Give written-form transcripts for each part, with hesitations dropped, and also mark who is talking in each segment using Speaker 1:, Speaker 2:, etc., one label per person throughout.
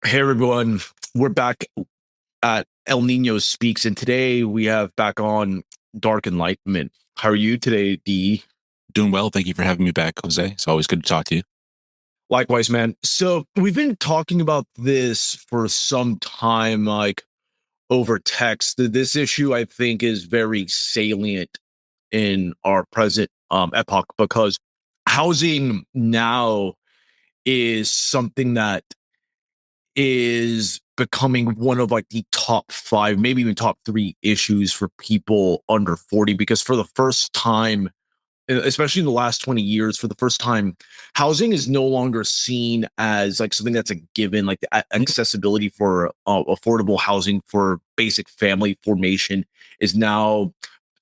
Speaker 1: Hey everyone, we're back at El Nino Speaks, and today we have back on Dark Enlightenment. How are you today, D?
Speaker 2: Doing well. Thank you for having me back, Jose. It's always good to talk to you.
Speaker 1: Likewise, man. So we've been talking about this for some time, like over text. This issue, I think, is very salient in our present epoch because housing now is something that is becoming one of like the top five, maybe even top three issues for people under 40. Because for the first time, especially in the last 20 years, for the first time, housing is no longer seen as like something that's a given, like the accessibility for affordable housing for basic family formation is now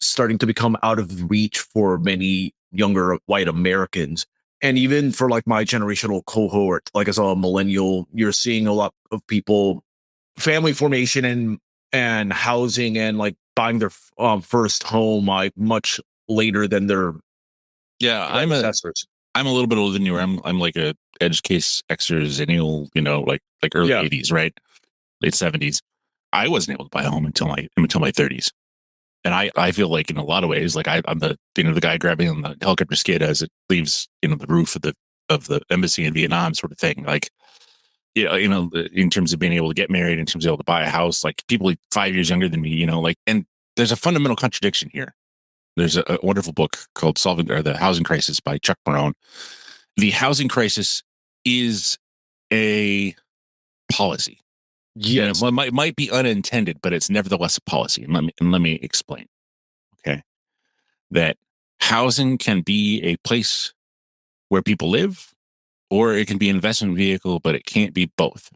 Speaker 1: starting to become out of reach for many younger white Americans. And even for like my generational cohort, like as a millennial, you're seeing a lot of people family formation and housing and like buying their first home like much later than their
Speaker 2: Yeah,
Speaker 1: predecessors.
Speaker 2: I'm a little bit older than you. I'm like a edge case exerzennial, like early
Speaker 1: Yeah.
Speaker 2: '80s, right? Late '70s. I wasn't able to buy a home until my '30s, and I feel like in a lot of ways, like I'm the guy grabbing on the helicopter skid as it leaves the roof of the embassy in Vietnam, sort of thing. Like in terms of being able to get married, in terms of able to buy a house, like people like 5 years younger than me, like, and there's a fundamental contradiction here. There's a wonderful book called Solving or The Housing Crisis by Chuck Barone. The housing crisis is a policy. And
Speaker 1: Yes.
Speaker 2: it might be unintended, but it's nevertheless a policy. And let me explain. Okay. That housing can be a place where people live, or it can be an investment vehicle, but it can't be both.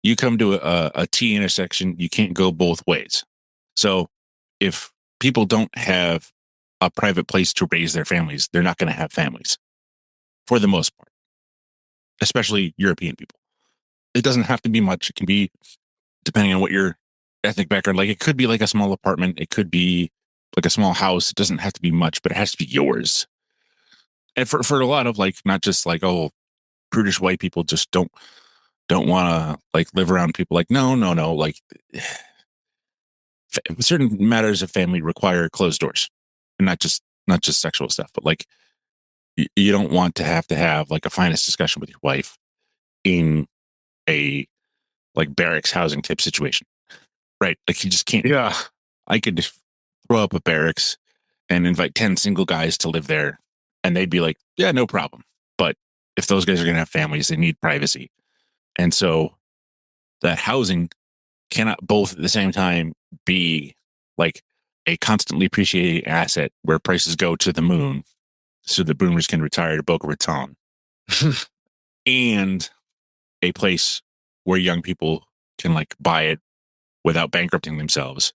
Speaker 2: You come to a T intersection, you can't go both ways. So if people don't have a private place to raise their families, they're not going to have families for the most part, especially European people. It doesn't have to be much. It can be, depending on what your ethnic background, like it could be like a small apartment. It could be like a small house. It doesn't have to be much, but it has to be yours. And for a lot of like, not just like, oh, prudish white people just don't want to like live around people like, no, no, no. Like certain matters of family require closed doors and not just sexual stuff, but like you don't want to have like a finest discussion with your wife in a like barracks housing type situation, right? Like you just can't do
Speaker 1: Yeah.
Speaker 2: that. I could just throw up a barracks and invite 10 single guys to live there and they'd be like, yeah, no problem. But if those guys are going to have families, they need privacy. And so that housing cannot both at the same time be like a constantly appreciating asset where prices go to the moon so the boomers can retire to Boca Raton and a place where young people can like buy it without bankrupting themselves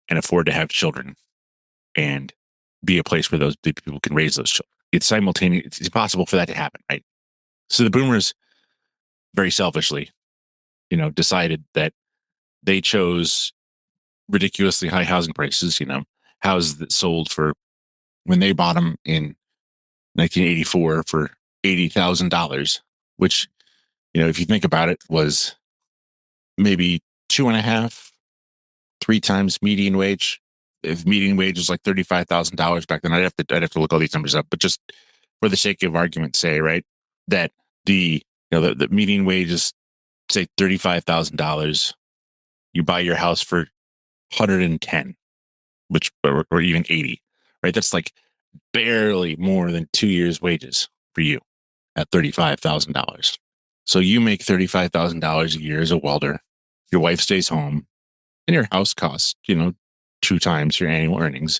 Speaker 2: and afford to have children and be a place where those people can raise those children. It's simultaneous. It's impossible for that to happen, right? So the boomers very selfishly, decided that they chose ridiculously high housing prices, houses that sold for when they bought them in 1984 for $80,000, which, if you think about it, was maybe two and a half, three times median wage. If median wage was like $35,000 back then, I'd have to look all these numbers up, but just for the sake of argument, say, right, that the median wage is say $35,000. You buy your house for 110, which or even 80, right? That's like barely more than 2 years' wages for you at $35,000. So you make $35,000 a year as a welder. Your wife stays home, and your house costs, two times your annual earnings.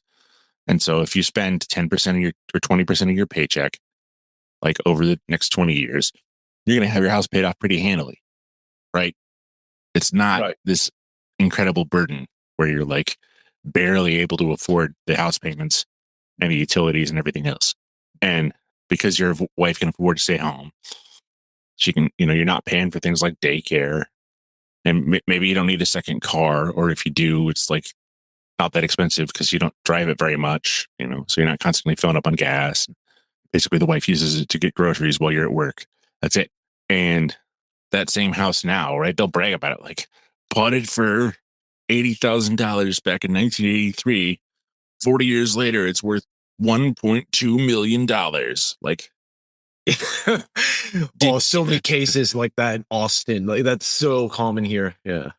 Speaker 2: And so if you spend 10% of your or 20% of your paycheck, like over the next 20 years, you're going to have your house paid off pretty handily, right? It's not
Speaker 1: Right.
Speaker 2: this incredible burden where you're like barely able to afford the house payments and the utilities and everything else. And because your wife can afford to stay home, she can, you're not paying for things like daycare. And maybe you don't need a second car, or if you do, it's like not that expensive because you don't drive it very much, so you're not constantly filling up on gas. Basically, the wife uses it to get groceries while you're at work. That's it. And that same house now, right? They'll brag about it, like bought it for $80,000 back in 1983. 40 years later, it's worth $1.2 million. Like,
Speaker 1: Oh,
Speaker 2: did
Speaker 1: so many cases like that in Austin. Like that's so common here. Yeah.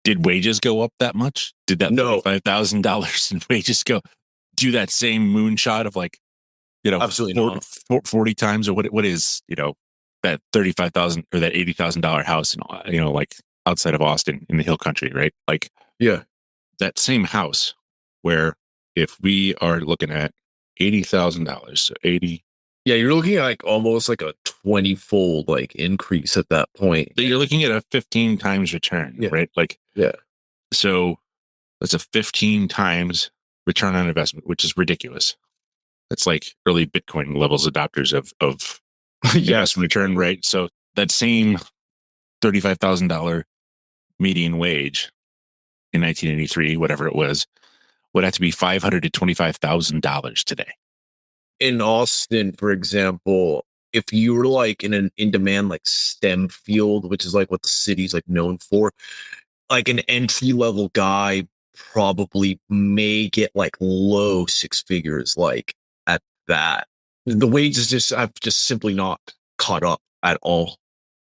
Speaker 2: did wages go up that much? Did that
Speaker 1: No,
Speaker 2: $35,000 in wages go do that same moonshot of like,
Speaker 1: absolutely
Speaker 2: 40,
Speaker 1: not.
Speaker 2: 40 times, or what is, that 35,000 or that $80,000 house, like outside of Austin in the hill country, right? Like
Speaker 1: Yeah.
Speaker 2: that same house where if we are looking at $80,000, so 80,
Speaker 1: Yeah, you're looking at like almost like a 20-fold like increase at that point.
Speaker 2: so you're looking at a 15 times return,
Speaker 1: Yeah.
Speaker 2: right? Like,
Speaker 1: Yeah.
Speaker 2: so that's a 15 times return on investment, which is ridiculous. That's like early Bitcoin levels adopters of
Speaker 1: Yes.
Speaker 2: investment return, right? So that same $35,000 median wage in 1983, whatever it was, would have to be $525,000 today.
Speaker 1: In Austin, for example, if you were like in an in-demand like STEM field, which is like what the city's like known for, like an entry-level guy probably may get like low six figures like at that. The wages just have just simply not caught up at all.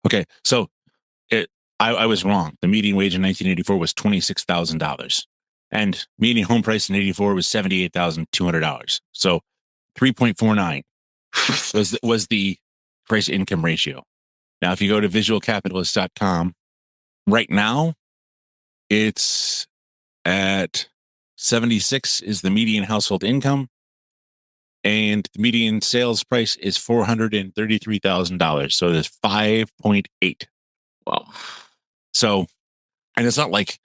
Speaker 2: Okay, so it, I was wrong. The median wage in 1984 was $26,000, and median home price in '84 was $78,200. So 3.49 was the price income ratio. Now, if you go to visualcapitalist.com, right now it's at 76 is the median household income, and the median sales price is $433,000. So there's 5.8.
Speaker 1: Wow.
Speaker 2: So, and it's not like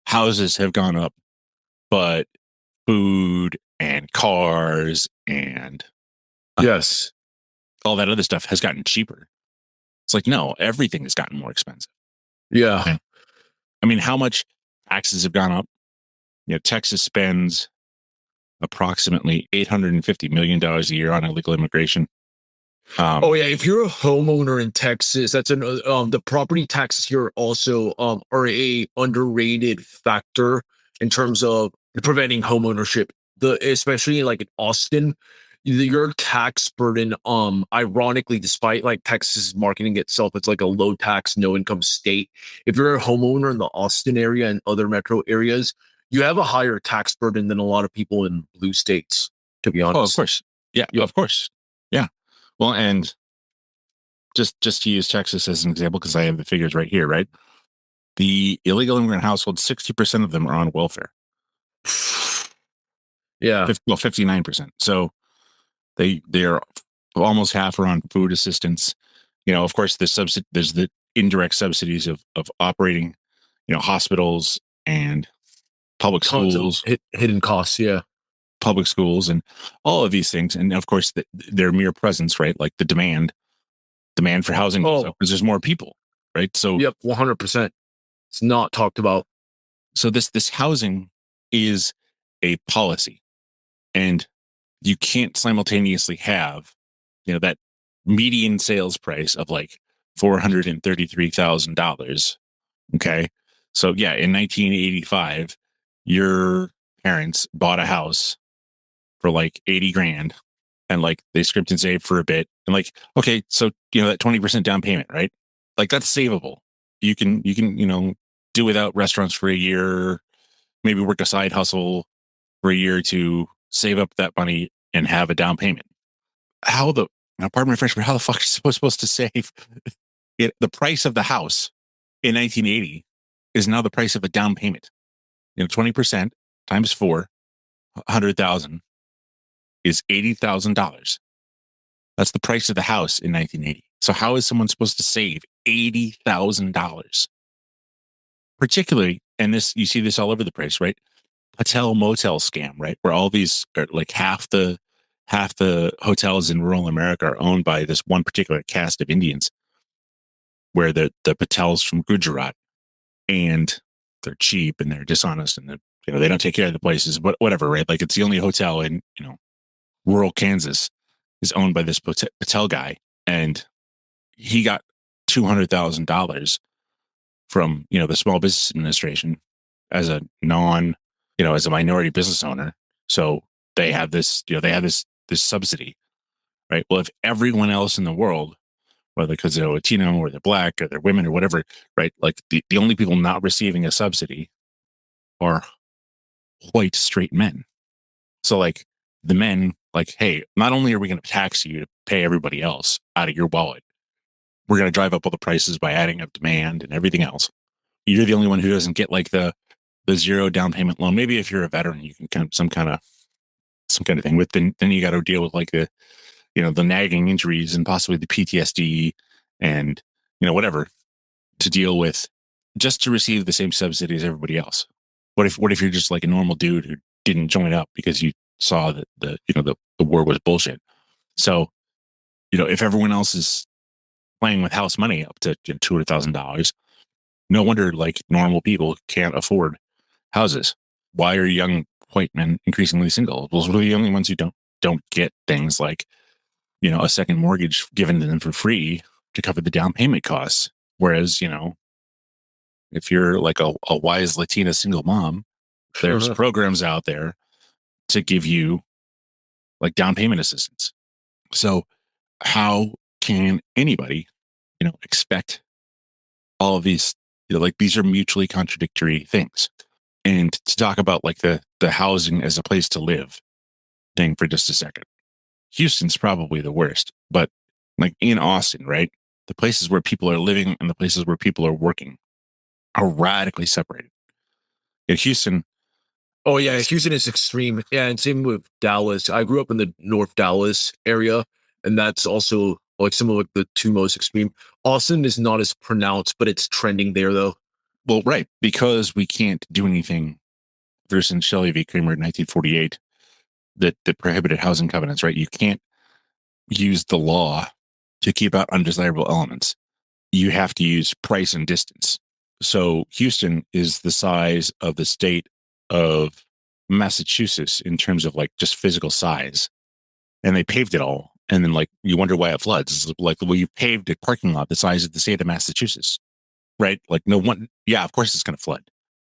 Speaker 2: houses have gone up, but food and cars and
Speaker 1: Yes.
Speaker 2: all that other stuff has gotten cheaper. It's like, no, everything has gotten more expensive.
Speaker 1: Yeah.
Speaker 2: Okay. I mean, how much taxes have gone up? Texas spends approximately $850 million a year on illegal immigration.
Speaker 1: Oh yeah, if you're a homeowner in Texas, that's an the property taxes here also are a underrated factor in terms of preventing home ownership. The especially like in Austin, your tax burden, ironically, despite like Texas marketing itself, it's like a low tax, no income state. If you're a homeowner in the Austin area and other metro areas, you have a higher tax burden than a lot of people in blue states, to be
Speaker 2: Oh, of
Speaker 1: honest.
Speaker 2: course. Yeah,
Speaker 1: Yep.
Speaker 2: of course. Yeah. Well, and just to use Texas as an example, because I have the figures right here, right? The illegal immigrant households, 60% of them are on welfare.
Speaker 1: Yeah.
Speaker 2: 59%. So they're almost half are on food assistance. Of course, there's the indirect subsidies of operating, hospitals and public
Speaker 1: Tons of
Speaker 2: schools,
Speaker 1: hidden costs. Yeah.
Speaker 2: and all of these things. And of course, their mere presence, right? Like the demand for housing goes up
Speaker 1: Oh,
Speaker 2: because there's more people, right? So
Speaker 1: yep. 100%. It's not talked about.
Speaker 2: this housing is a policy, and you can't simultaneously have, that median sales price of like $433,000. Okay. So yeah, in 1985, your parents bought a house for like 80 grand, and like they script and save for a bit. And like, okay, so that 20% down payment, right? Like that's savable. You can, do without restaurants for a year, maybe work a side hustle for a year to save up that money and have a down payment. How the Now, pardon my French, but how the fuck are you supposed to save it? The price of the house in 1980 is now the price of a down payment. 20% times 400,000 is $80,000. That's the price of the house in 1980. So how is someone supposed to save $80,000? Particularly, and this you see this all over the place, right? Hotel motel scam, right? Where all these are like half the hotels in rural America are owned by this one particular caste of Indians, where the Patels from Gujarat, and they're cheap and they're dishonest, and they don't take care of the places, but whatever, right? Like it's the only hotel in rural Kansas is owned by this Patel guy, and he got $200,000 from, the Small Business Administration as a as a minority business owner. So they have this subsidy, right? Well, if everyone else in the world, whether because they're Latino or they're black or they're women or whatever, right? Like the only people not receiving a subsidy are white straight men. So like the men, like, hey, not only are we going to tax you to pay everybody else out of your wallet, we're going to drive up all the prices by adding up demand and everything else. You're the only one who doesn't get like the zero down payment loan. Maybe if you're a veteran, you can kind of some kind of thing. With then you got to deal with like the nagging injuries and possibly the PTSD and whatever to deal with just to receive the same subsidy as everybody else. What if you're just like a normal dude who didn't join up because you saw that the war was bullshit? So if everyone else is playing with house money up to $200,000, no wonder like normal people can't afford houses. Why are young white men increasingly single? Those are the only ones who don't get things like a second mortgage given to them for free to cover the down payment costs. Whereas if you're like a wise Latina single mom, there's programs out there to give you like down payment assistance. So how can anybody expect all of these like these are mutually contradictory things? And to talk about like the housing as a place to live thing for just a second, Houston's probably the worst, but like in Austin, right, the places where people are living and the places where people are working are radically separated. In Houston,
Speaker 1: Oh yeah, Houston is extreme. Yeah, and same with Dallas. I grew up in the North Dallas area, and that's also like some of like the two most extreme. Austin is not as pronounced, but it's trending there though.
Speaker 2: well, right, because we can't do anything versus Shelley v. Kramer in 1948 that prohibited housing covenants, right? You can't use the law to keep out undesirable elements. You have to use price and distance. So Houston is the size of the state of Massachusetts in terms of like just physical size. And they paved it all. And then like you wonder why it floods. It's like, well, you paved a parking lot the size of the state of Massachusetts, right? Like no one, yeah, of course it's going to flood.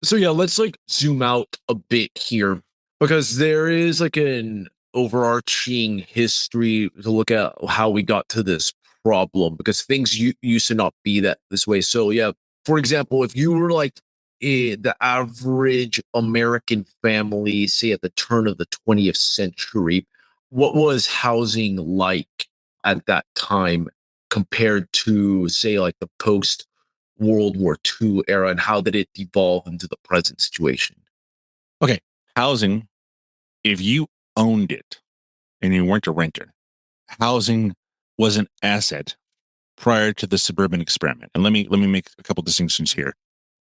Speaker 1: So yeah, let's like zoom out a bit here because there is like an overarching history to look at how we got to this problem because things used to not be that this way. So yeah, for example, if you were like the average American family, say at the turn of the 20th century, what was housing like at that time compared to say like the post World War II era, and how did it evolve into the present situation?
Speaker 2: Okay. Housing, if you owned it and you weren't a renter, housing was an asset prior to the suburban experiment. And let me make a couple distinctions here.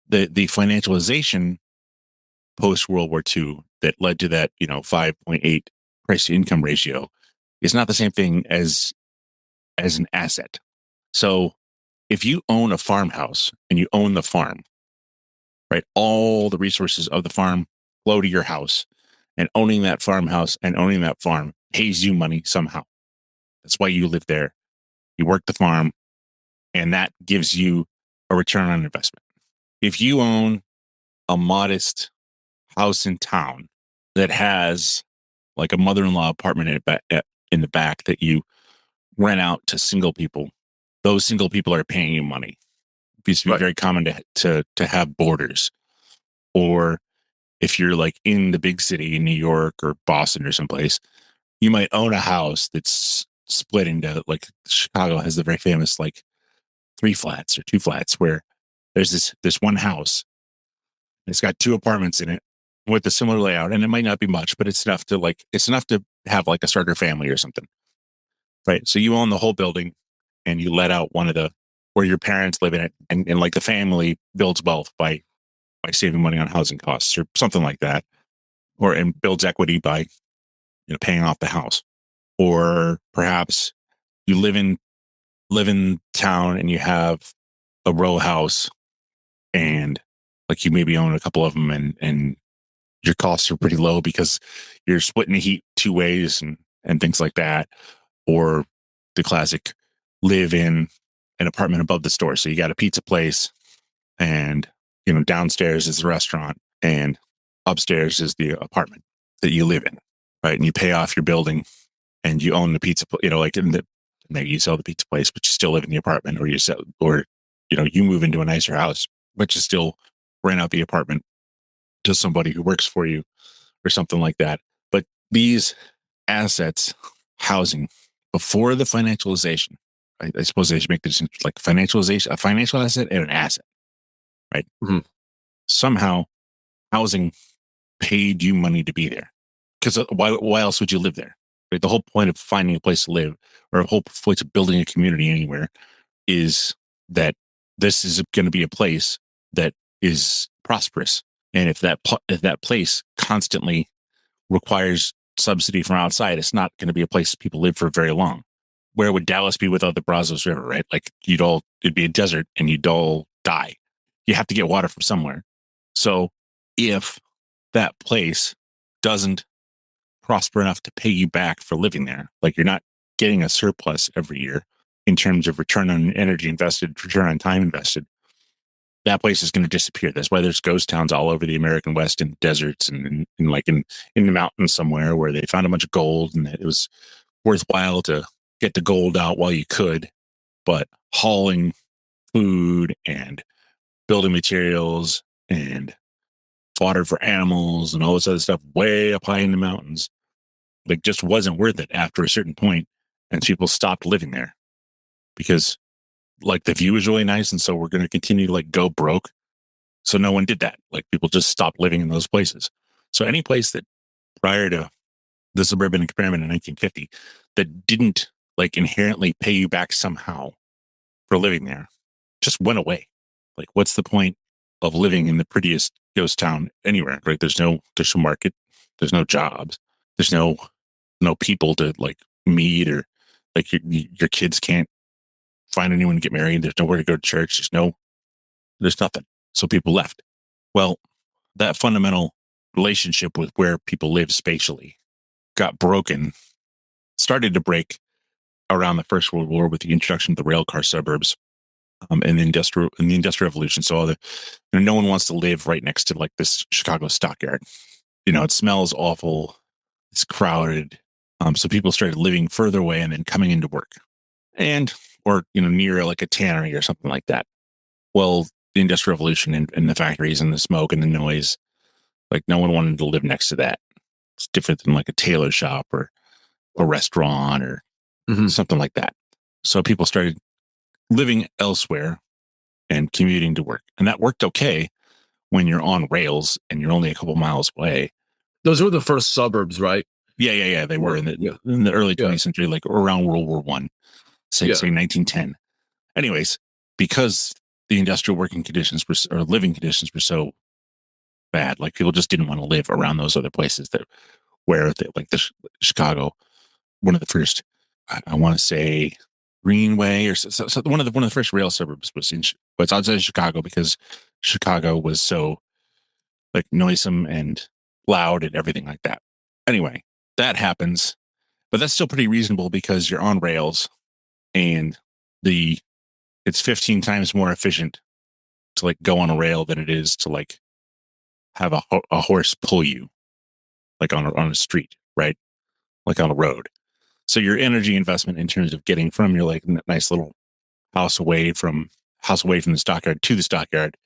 Speaker 2: The financialization post World War II that led to that 5.8 price to income ratio is not the same thing as an asset. So if you own a farmhouse and you own the farm, right, all the resources of the farm flow to your house, and owning that farmhouse and owning that farm pays you money somehow. That's why you live there. You work the farm, and that gives you a return on investment. If you own a modest house in town that has like a mother-in-law apartment in the back that you rent out to single people, those single people are paying you money. It used to be
Speaker 1: Right.
Speaker 2: very common to have boarders. Or if you're like in the big city in New York or Boston or someplace, you might own a house that's split into like Chicago has the very famous like three flats or two flats where there's this one house. It's got two apartments in it with a similar layout, and it might not be much, but it's enough to have like a starter family or something, right? So you own the whole building, and you let out one of the where your parents live in it, and like the family builds wealth by saving money on housing costs or something like that, or and builds equity by paying off the house, or perhaps you live in town and you have a row house and like you maybe own a couple of them and your costs are pretty low because you're splitting the heat two ways and things like that. Or the classic live in an apartment above the store. So you got a pizza place, and downstairs is the restaurant, and upstairs is the apartment that you live in, right? And you pay off your building, and you own the pizza. Like maybe you sell the pizza place, but you still live in the apartment, or you move into a nicer house, but you still rent out the apartment to somebody who works for you or something like that. But these assets, housing, before the financialization, I suppose they should make the distinction like financialization, a financial asset and an asset, right?
Speaker 1: Mhm.
Speaker 2: Somehow housing paid you money to be there. Because why else would you live there? Right? The whole point of finding a place to live, or the whole point of building a community anywhere, is that this is going to be a place that is prosperous. And if that place constantly requires subsidy from outside, it's not going to be a place people live for very long. Where would Dallas be without the Brazos River, right? Like it'd be a desert and you'd all die. You have to get water from somewhere. So if that place doesn't prosper enough to pay you back for living there, like you're not getting a surplus every year in terms of return on energy invested, return on time invested, that place is going to disappear. That's why there's ghost towns all over the American West in deserts and in the mountains somewhere where they found a bunch of gold and it was worthwhile to get the gold out while you could, but hauling food and building materials and fodder for animals and all this other stuff way up high in the mountains, like just wasn't worth it after a certain point, and people stopped living there because like the view is really nice, and so we're going to continue to like go broke. So no one did that. Like people just stopped living in those places. So any place that prior to the suburban experiment in 1950 that didn't like inherently pay you back somehow for living there just went away. Like what's the point of living in the prettiest ghost town anywhere? Right? There's no market, there's no jobs, there's no people to like meet, or like your kids can't find anyone to get married. There's nowhere to go to church. There's nothing. So people left. Well, that fundamental relationship with where people live spatially got broken, started to break around the First World War with the introduction of the railcar suburbs, and the industrial revolution. So no one wants to live right next to like this Chicago stockyard. It smells awful. It's crowded. So people started living further away and then coming into work, or near like a tannery or something like that. Well, the industrial revolution and the factories and the smoke and the noise, like no one wanted to live next to that. It's different than like a tailor shop or a restaurant or something like that. So people started living elsewhere and commuting to work. And that worked okay when you're on rails and you're only a couple miles away.
Speaker 1: Those were the first suburbs, right?
Speaker 2: Yeah. They were in the early 20th century, like around World War One, say 1910. Anyways, because the industrial working conditions or living conditions were so bad, like people just didn't want to live around those other places like the Chicago, one of the first, I want to say Greenway or so one of the first rail suburbs was outside Chicago because Chicago was so like noisome and loud and everything like that. Anyway, that happens, but that's still pretty reasonable because you're on rails and it's 15 times more efficient to like go on a rail than it is to like have a horse pull you like on a street, right? Like on a road. So your energy investment in terms of getting from your like nice little house away from the stockyard to the stockyard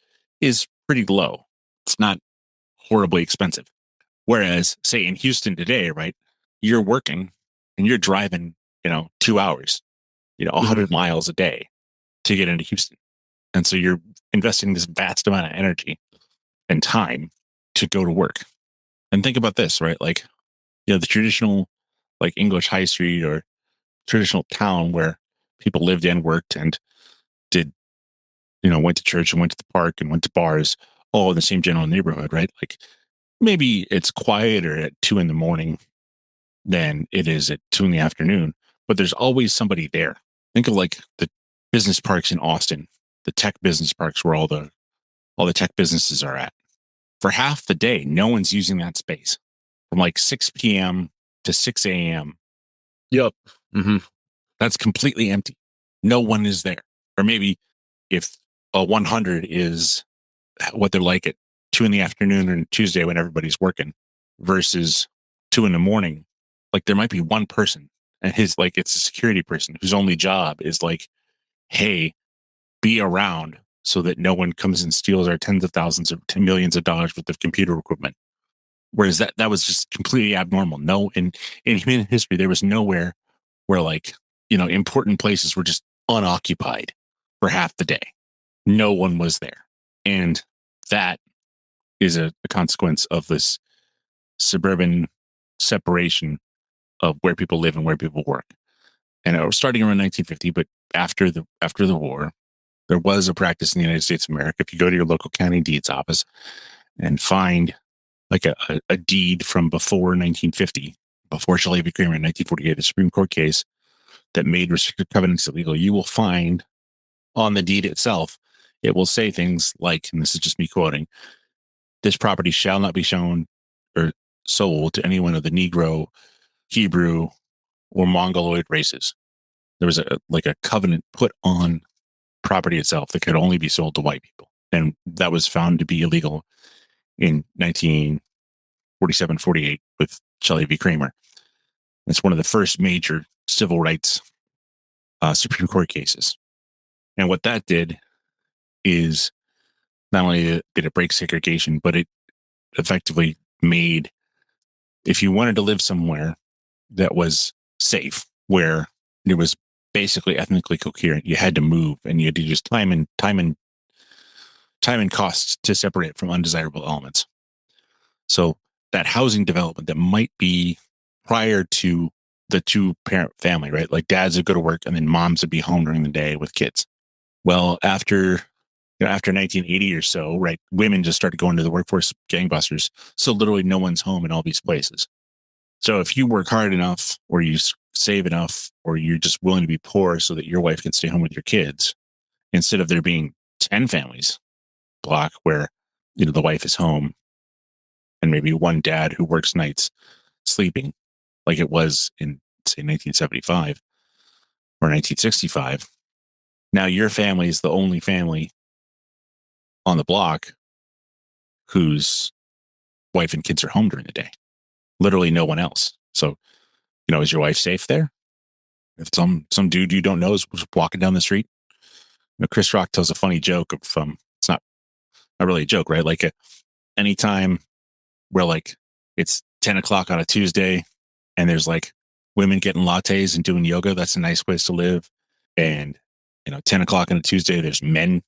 Speaker 2: is pretty low. It's not horribly expensive. Whereas, say in Houston today, right, you're working and you're driving, 2 hours, 100 miles a day to get into Houston. And so you're investing this vast amount of energy and time to go to work. And think about this, right? Like, the traditional like English high street or traditional town where people lived and worked and did, went to church and went to the park and went to bars, all in the same general neighborhood, right? Like maybe it's quieter at 2 a.m. than it is at 2 p.m, but there's always somebody there. Think of like the business parks in Austin, the tech business parks where all the tech businesses are at. For half the day, no one's using that space from like 6 p.m. to 6 a.m.
Speaker 1: Yep.
Speaker 2: That's completely empty. No one is there. Or maybe if a 100 is what they're like at 2 in the afternoon on Tuesday when everybody's working versus 2 in the morning, like there might be one person and his like it's a security person whose only job is like, hey, be around so that no one comes and steals our tens of thousands of millions of dollars worth of computer equipment. Whereas that was just completely abnormal. No, in human history, there was nowhere where like, important places were just unoccupied for half the day. No one was there. And that is a consequence of this suburban separation of where people live and where people work. And it was starting around 1950, but after the war, there was a practice in the United States of America. If you go to your local county deeds office and find like a deed from before 1950, before Shelley v. Kramer in 1948, the Supreme Court case that made restricted covenants illegal, you will find on the deed itself, it will say things like, and this is just me quoting, this property shall not be shown or sold to anyone of the Negro, Hebrew, or Mongoloid races. There was a covenant put on property itself that could only be sold to white people. And that was found to be illegal in 1947-48 with Shelley v. Kramer. It's one of the first major civil rights Supreme Court cases. And what that did is not only did it break segregation, but it effectively made, if you wanted to live somewhere that was safe, where it was basically ethnically coherent, you had to move and you had to use time and costs to separate it from undesirable elements. So that housing development that might be prior to the two-parent family, right? Like dads would go to work and then moms would be home during the day with kids. Well, after 1980 or so, right, women just started going to the workforce gangbusters. So literally no one's home in all these places. So if you work hard enough or you save enough or you're just willing to be poor so that your wife can stay home with your kids, instead of there being 10 families block where, the wife is home and maybe one dad who works nights sleeping like it was in, say, 1975 or 1965. Now your family is the only family on the block whose wife and kids are home during the day. Literally no one else. So, is your wife safe there? If some dude you don't know is walking down the street, Chris Rock tells a funny joke of it's not really a joke, right? Like anytime where like it's 10 o'clock on a Tuesday and there's like women getting lattes and doing yoga, that's a nice place to live. And 10 o'clock on a Tuesday, there's men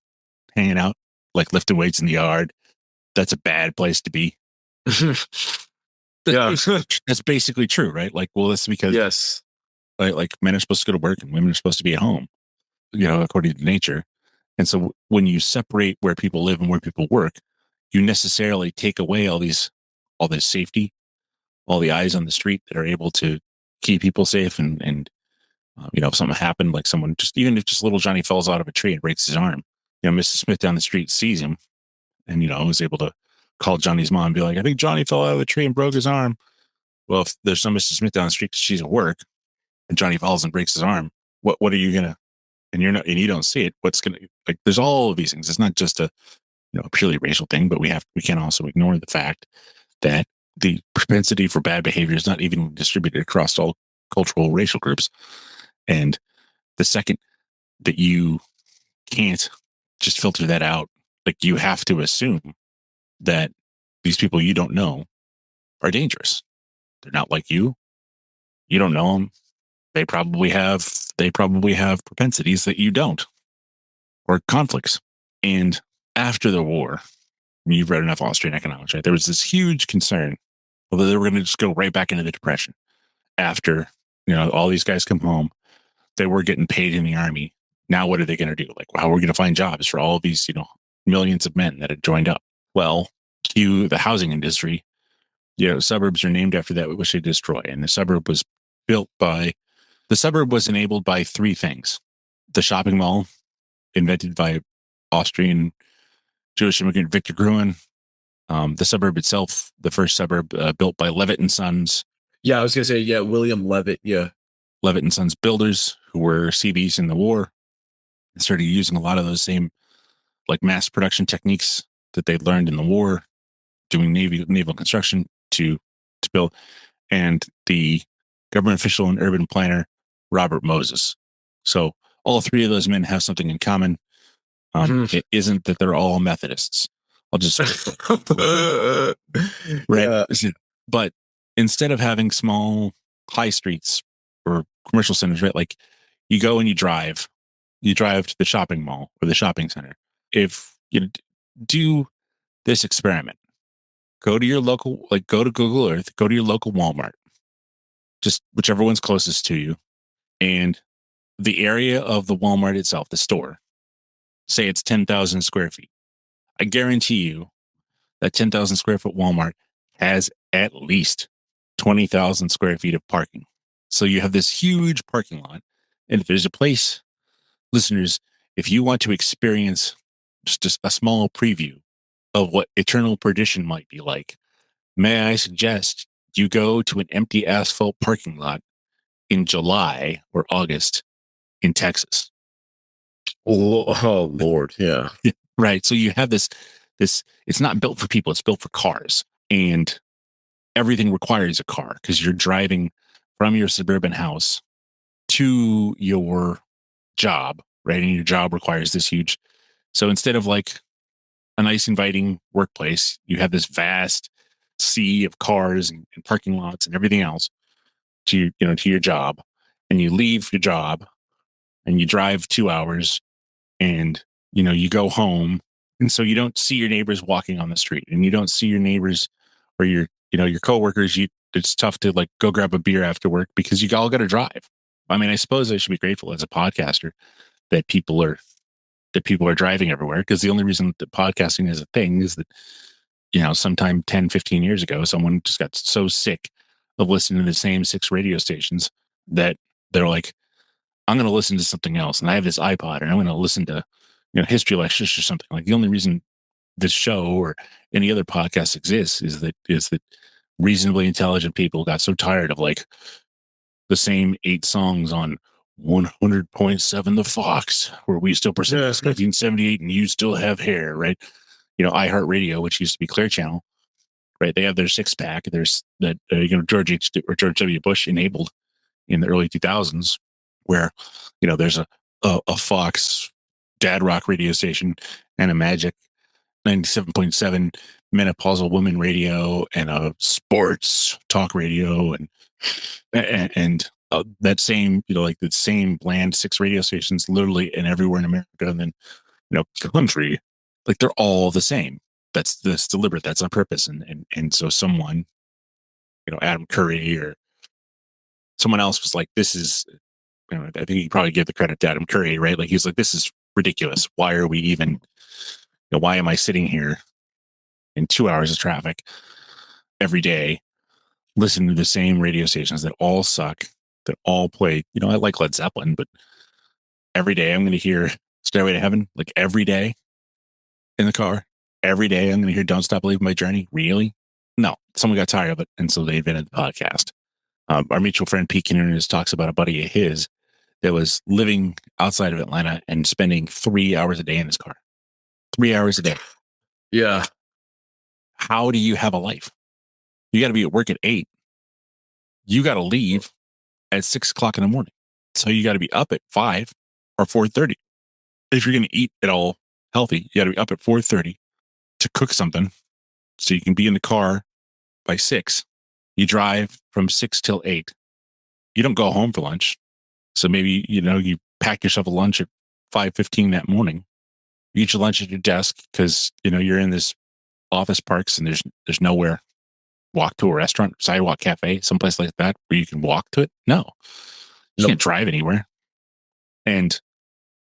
Speaker 2: hanging out, like lifting weights in the yard. That's a bad place to be.
Speaker 1: Yeah.
Speaker 2: That's basically true, right? Like, well, that's because
Speaker 1: Yes.
Speaker 2: like men are supposed to go to work and women are supposed to be at home, according to nature. And so when you separate where people live and where people work, you necessarily take away all this safety, all the eyes on the street that are able to keep people safe. And if something happened, like someone even if just little Johnny falls out of a tree and breaks his arm, Mrs. Smith down the street sees him and, was able to call Johnny's mom and be like, I think Johnny fell out of the tree and broke his arm. Well, if there's some Mrs. Smith down the street, she's at work and Johnny falls and breaks his arm, what are you going to, and you're not, and you don't see it, what's going to, like, there's all of these things. It's not just a purely racial thing, but we can't also ignore the fact that the propensity for bad behavior is not even distributed across all cultural racial groups. And the second that you can't just filter that out, like you have to assume that these people you don't know are dangerous. They're not like you. You don't know them. They probably have propensities that you don't, or conflicts. And after the war, you've read enough Austrian economics, right? There was this huge concern whether they were going to just go right back into the depression after, all these guys come home. They were getting paid in the army. Now, what are they going to do? Like, how are we going to find jobs for all of these, millions of men that had joined up? Well, cue the housing industry. Suburbs are named after that which they destroy. And the suburb was enabled by three things. The shopping mall, invented by Austrian Jewish immigrant Victor Gruen. The suburb itself, the first suburb built by Levitt and Sons.
Speaker 1: Yeah, I was gonna say, yeah, William Levitt. Yeah.
Speaker 2: Levitt and Sons builders who were CBs in the war. and started using a lot of those same like mass production techniques that they learned in the war, doing naval construction to build. And the government official and urban planner, Robert Moses. So all three of those men have something in common. It isn't that they're all Methodists. I'll just right.
Speaker 1: Yeah.
Speaker 2: But instead of having small high streets or commercial centers, right? Like you go and you drive to the shopping mall or the shopping center. If you do this experiment, go to your local, like go to Google Earth, go to your local Walmart, just whichever one's closest to you, and the area of the Walmart itself, the store, say it's 10,000 square feet. I guarantee you that 10,000 square foot Walmart has at least 20,000 square feet of parking. So you have this huge parking lot. And if there's a place, listeners, if you want to experience just a small preview of what eternal perdition might be like, may I suggest you go to an empty asphalt parking lot in July or August in Texas.
Speaker 1: Oh Lord, yeah.
Speaker 2: Right. So you have this, it's not built for people, it's built for cars. And everything requires a car because you're driving from your suburban house to your job, right? And your job requires this huge. So instead of like a nice inviting workplace, you have this vast sea of cars and parking lots and everything else to your job. And you leave your job and you drive 2 hours and you go home, and so you don't see your neighbors walking on the street, and you don't see your neighbors or your coworkers. It's tough to like go grab a beer after work because you all got to drive. I mean, I suppose I should be grateful as a podcaster that people are driving everywhere, because the only reason that podcasting is a thing is that sometime 10, 15 years ago someone just got so sick of listening to the same 6 radio stations that they're like, I'm going to listen to something else. And I have this iPod and I'm going to listen to, history lectures or something. Like the only reason this show or any other podcast exists is that reasonably intelligent people got so tired of like the same 8 songs on 100.7 The Fox, where we still present 1978 and you still have hair, right? iHeartRadio, which used to be Clear Channel, right? They have their 6-pack. There's that, George W. Bush enabled in the early 2000s, where there's a Fox dad rock radio station and a Magic 97.7 menopausal women radio and a sports talk radio and that same like the same bland 6 radio stations literally and everywhere in America, and then country, like they're all the same. That's deliberate, that's on purpose. And so someone, Adam Curry or someone else was like, this is, I think you probably give the credit to Adam Curry, right? Like he's like, this is ridiculous. Why are we even, why am I sitting here in 2 hours of traffic every day, listening to the same radio stations that all suck, that all play, I like Led Zeppelin, but every day I'm going to hear Stairway to Heaven, like every day in the car. Every day I'm going to hear Don't Stop Believing My Journey. Really? No, someone got tired of it. And so they invented the podcast. Our mutual friend Pete Kinnernis talks about a buddy of his that was living outside of Atlanta and spending 3 hours a day in his car. 3 hours a day.
Speaker 1: Yeah.
Speaker 2: How do you have a life? You got to be at work at 8. You got to leave at 6 o'clock in the morning. So you got to be up at 5 or 4:30. If you're going to eat at all healthy, you got to be up at 4:30 to cook something so you can be in the car by 6. You drive from 6 till 8. You don't go home for lunch. So maybe, you pack yourself a lunch at 5:15 that morning. You eat your lunch at your desk because, you're in this office parks and there's nowhere. Walk to a restaurant, sidewalk cafe, someplace like that where you can walk to it. No, you can't drive anywhere. And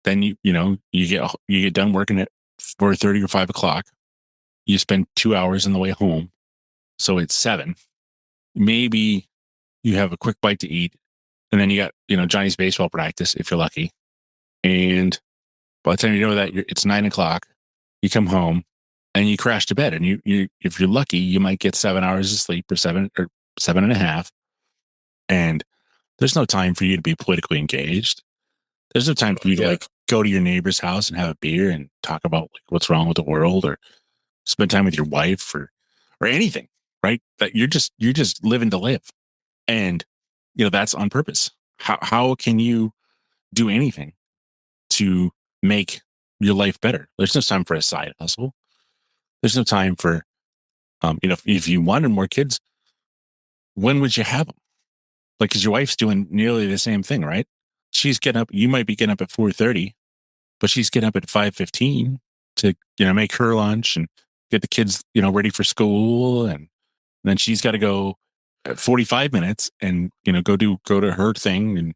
Speaker 2: then you get done working at 4:30 or 5 o'clock. You spend 2 hours on the way home. So it's 7. Maybe you have a quick bite to eat. And then you got, Johnny's baseball practice if you're lucky. And by the time you know that, it's 9 o'clock. You come home and you crash to bed. And you if you're lucky, you might get 7 hours of sleep or 7.5. And there's no time for you to be politically engaged. There's no time for you to like go to your neighbor's house and have a beer and talk about like what's wrong with the world, or spend time with your wife, or anything, right? That you're just living to live. And that's on purpose. How can you do anything to make your life better? There's no time for a side hustle. There's no time for if you wanted more kids, when would you have them? Like, because your wife's doing nearly the same thing, right? She's getting up. You might be getting up at 4:30, but she's getting up at 5:15 to make her lunch and get the kids ready for school, and then she's got to go at 45 minutes and go to her thing. And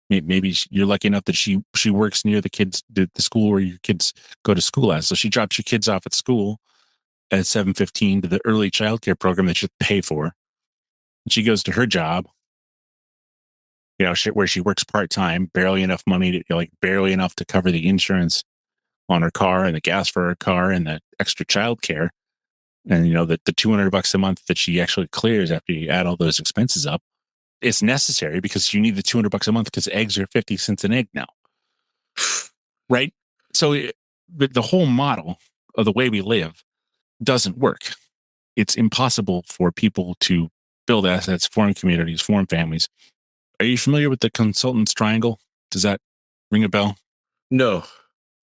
Speaker 2: maybe you're lucky enough that she works near the school where your kids go to school at, so she drops your kids off at school at 7:15 to the early childcare program that you pay for. And she goes to her job, where she works part-time, barely enough money to barely enough to cover the insurance on her car and the gas for her car and the extra childcare. And the $200 a month that she actually clears after you add all those expenses up, it's necessary because you need the $200 a month because eggs are 50 cents an egg now. Right? So the whole model of the way we live doesn't work. It's impossible for people to build assets, form communities, form families. Are you familiar with the consultant's triangle? Does that ring a bell?
Speaker 1: No.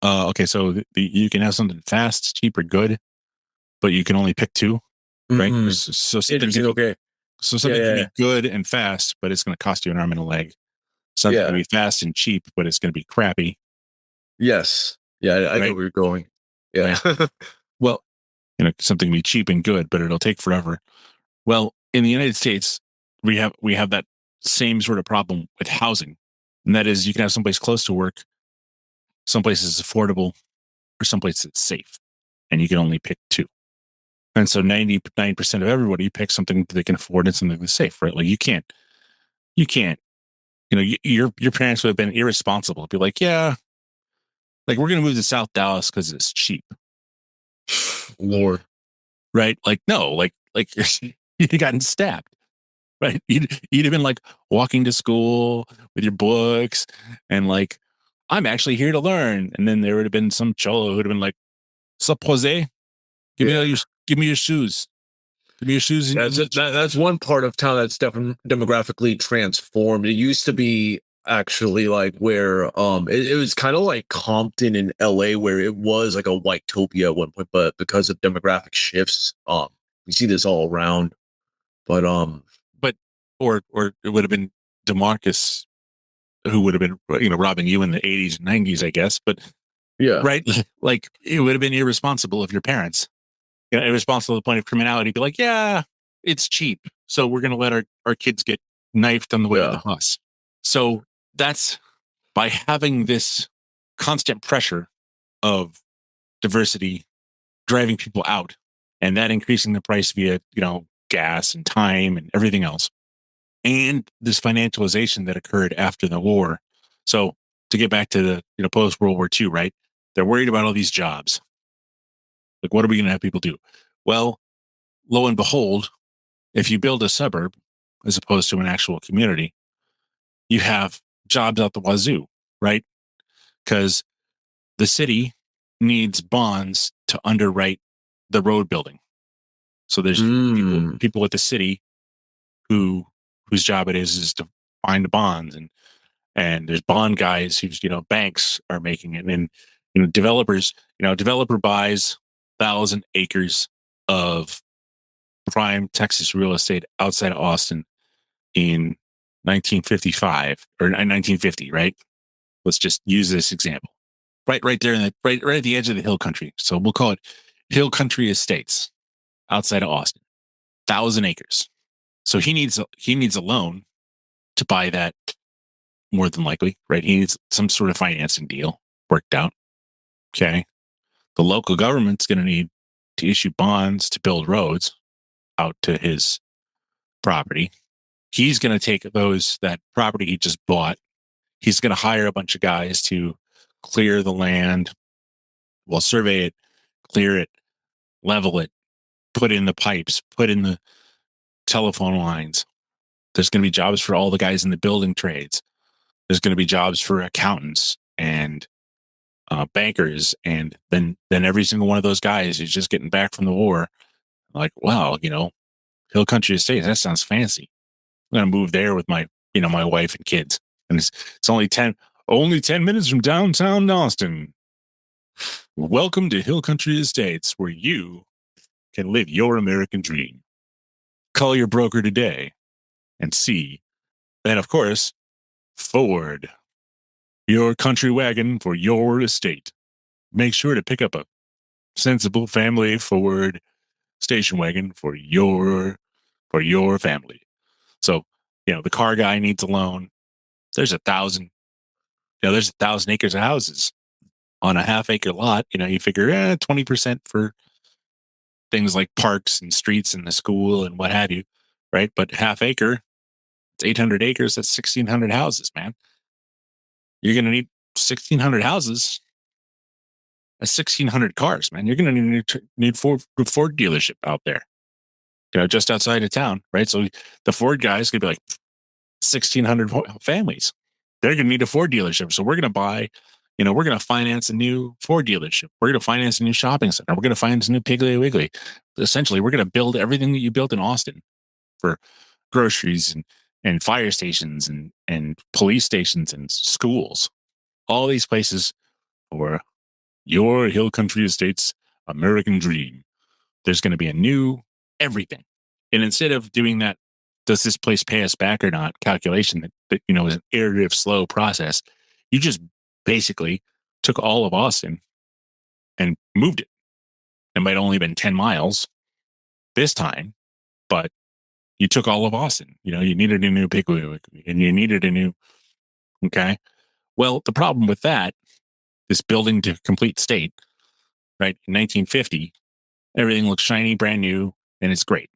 Speaker 2: Okay, so you can have something fast, cheap, or good, but you can only pick two, right?
Speaker 1: Mm-mm.
Speaker 2: So something
Speaker 1: Interesting.
Speaker 2: can be
Speaker 1: Okay.
Speaker 2: so
Speaker 1: Yeah.
Speaker 2: something can
Speaker 1: Yeah.
Speaker 2: be good and fast, but it's going to cost you an arm and a leg. Something can
Speaker 1: Yeah.
Speaker 2: be fast and cheap, but it's going to be crappy,
Speaker 1: Yes. Yeah. I get
Speaker 2: right?
Speaker 1: where you're going. Yeah.
Speaker 2: Right. Well, something can be cheap and good, but it'll take forever. Well, in the United States, we have that same sort of problem with housing, and that is you can have someplace close to work, someplace is affordable, or someplace that's safe, and you can only pick two. And so 99% of everybody picks something they can afford and something that's safe, right? Like you can't, your parents would have been irresponsible. Be like, yeah, like we're going to move to South Dallas because it's cheap,
Speaker 1: Lord.
Speaker 2: right? Like, no, like you'd gotten stabbed, right? You'd have been like walking to school with your books and like, I'm actually here to learn. And then there would have been some cholo who'd have been like, sup, Jose? Give me
Speaker 1: Yeah.
Speaker 2: give me your shoes. Give me your shoes.
Speaker 1: That's one part of town that's demographically transformed. It used to be actually like where it was kind of like Compton in LA where it was like a whitopia at one point, but because of demographic shifts, we see this all around. But
Speaker 2: But or it would have been DeMarcus who would have been robbing you in the 80s and 90s, I guess. But
Speaker 1: yeah.
Speaker 2: right, like it would have been irresponsible of your parents, irresponsible to the point of criminality. Be like, yeah, it's cheap, so we're going to let our kids get knifed on the way to the
Speaker 1: Yeah.
Speaker 2: bus. So that's by having this constant pressure of diversity driving people out, and that increasing the price via gas and time and everything else, and this financialization that occurred after the war. So to get back to the post World War II, right? They're worried about all these jobs. Like, what are we going to have people do? Well, lo and behold, if you build a suburb as opposed to an actual community, you have jobs out the wazoo, right? Because the city needs bonds to underwrite the road building. So there's people
Speaker 1: Mm.
Speaker 2: people at the city whose job it is to find the bonds, and there's bond guys who's banks are making it, and developers. Developer buys 1,000 acres of prime Texas real estate outside of Austin in 1955 or 1950, right? Let's just use this example. Right there in the right at the edge of the hill country. So we'll call it Hill Country Estates outside of Austin. 1,000 acres. So he needs a loan to buy that, more than likely, right? He needs some sort of financing deal worked out. Okay. The local government's going to need to issue bonds to build roads out to his property. He's going to take that property he just bought. He's going to hire a bunch of guys to clear the land, well, survey it, clear it, level it, put in the pipes, put in the telephone lines. There's going to be jobs for all the guys in the building trades. There's going to be jobs for accountants and bankers, and then every single one of those guys is just getting back from the war. Like, wow, Hill Country Estates, that sounds fancy. I'm gonna move there with my wife and kids, and it's only 10 minutes from downtown Austin. Welcome to Hill Country Estates, where you can live your American dream. Call your broker today and see. And of course, Ford, your country wagon for your estate. Make sure to pick up a sensible family Ford station wagon for your family. So, the car guy needs a loan. There's 1,000 acres of houses on a half acre lot. You figure 20% for things like parks and streets and the school and what have you, right? But half acre, it's 800 acres. That's 1,600 houses, man. You're going to need 1,600 houses. That's 1,600 cars, man. You're going to need Ford dealership out there, just outside of town, right? So the Ford guys could be like 1,600 families. They're going to need a Ford dealership. So we're going to buy, we're going to finance a new Ford dealership. We're going to finance a new shopping center. We're going to finance a new Piggly Wiggly. Essentially, we're going to build everything that you built in Austin for groceries and fire stations and police stations and schools. All these places for your Hill Country Estates American dream. There's going to be a new everything. And instead of doing that, does this place pay us back or not calculation that is an iterative, slow process, you just basically took all of Austin and moved it. It might only been 10 miles this time, but you took all of Austin. You needed a new Piggly and you needed a new, okay. Well, the problem with that, this building to complete state, right? In 1950, everything looks shiny, brand new, and it's great.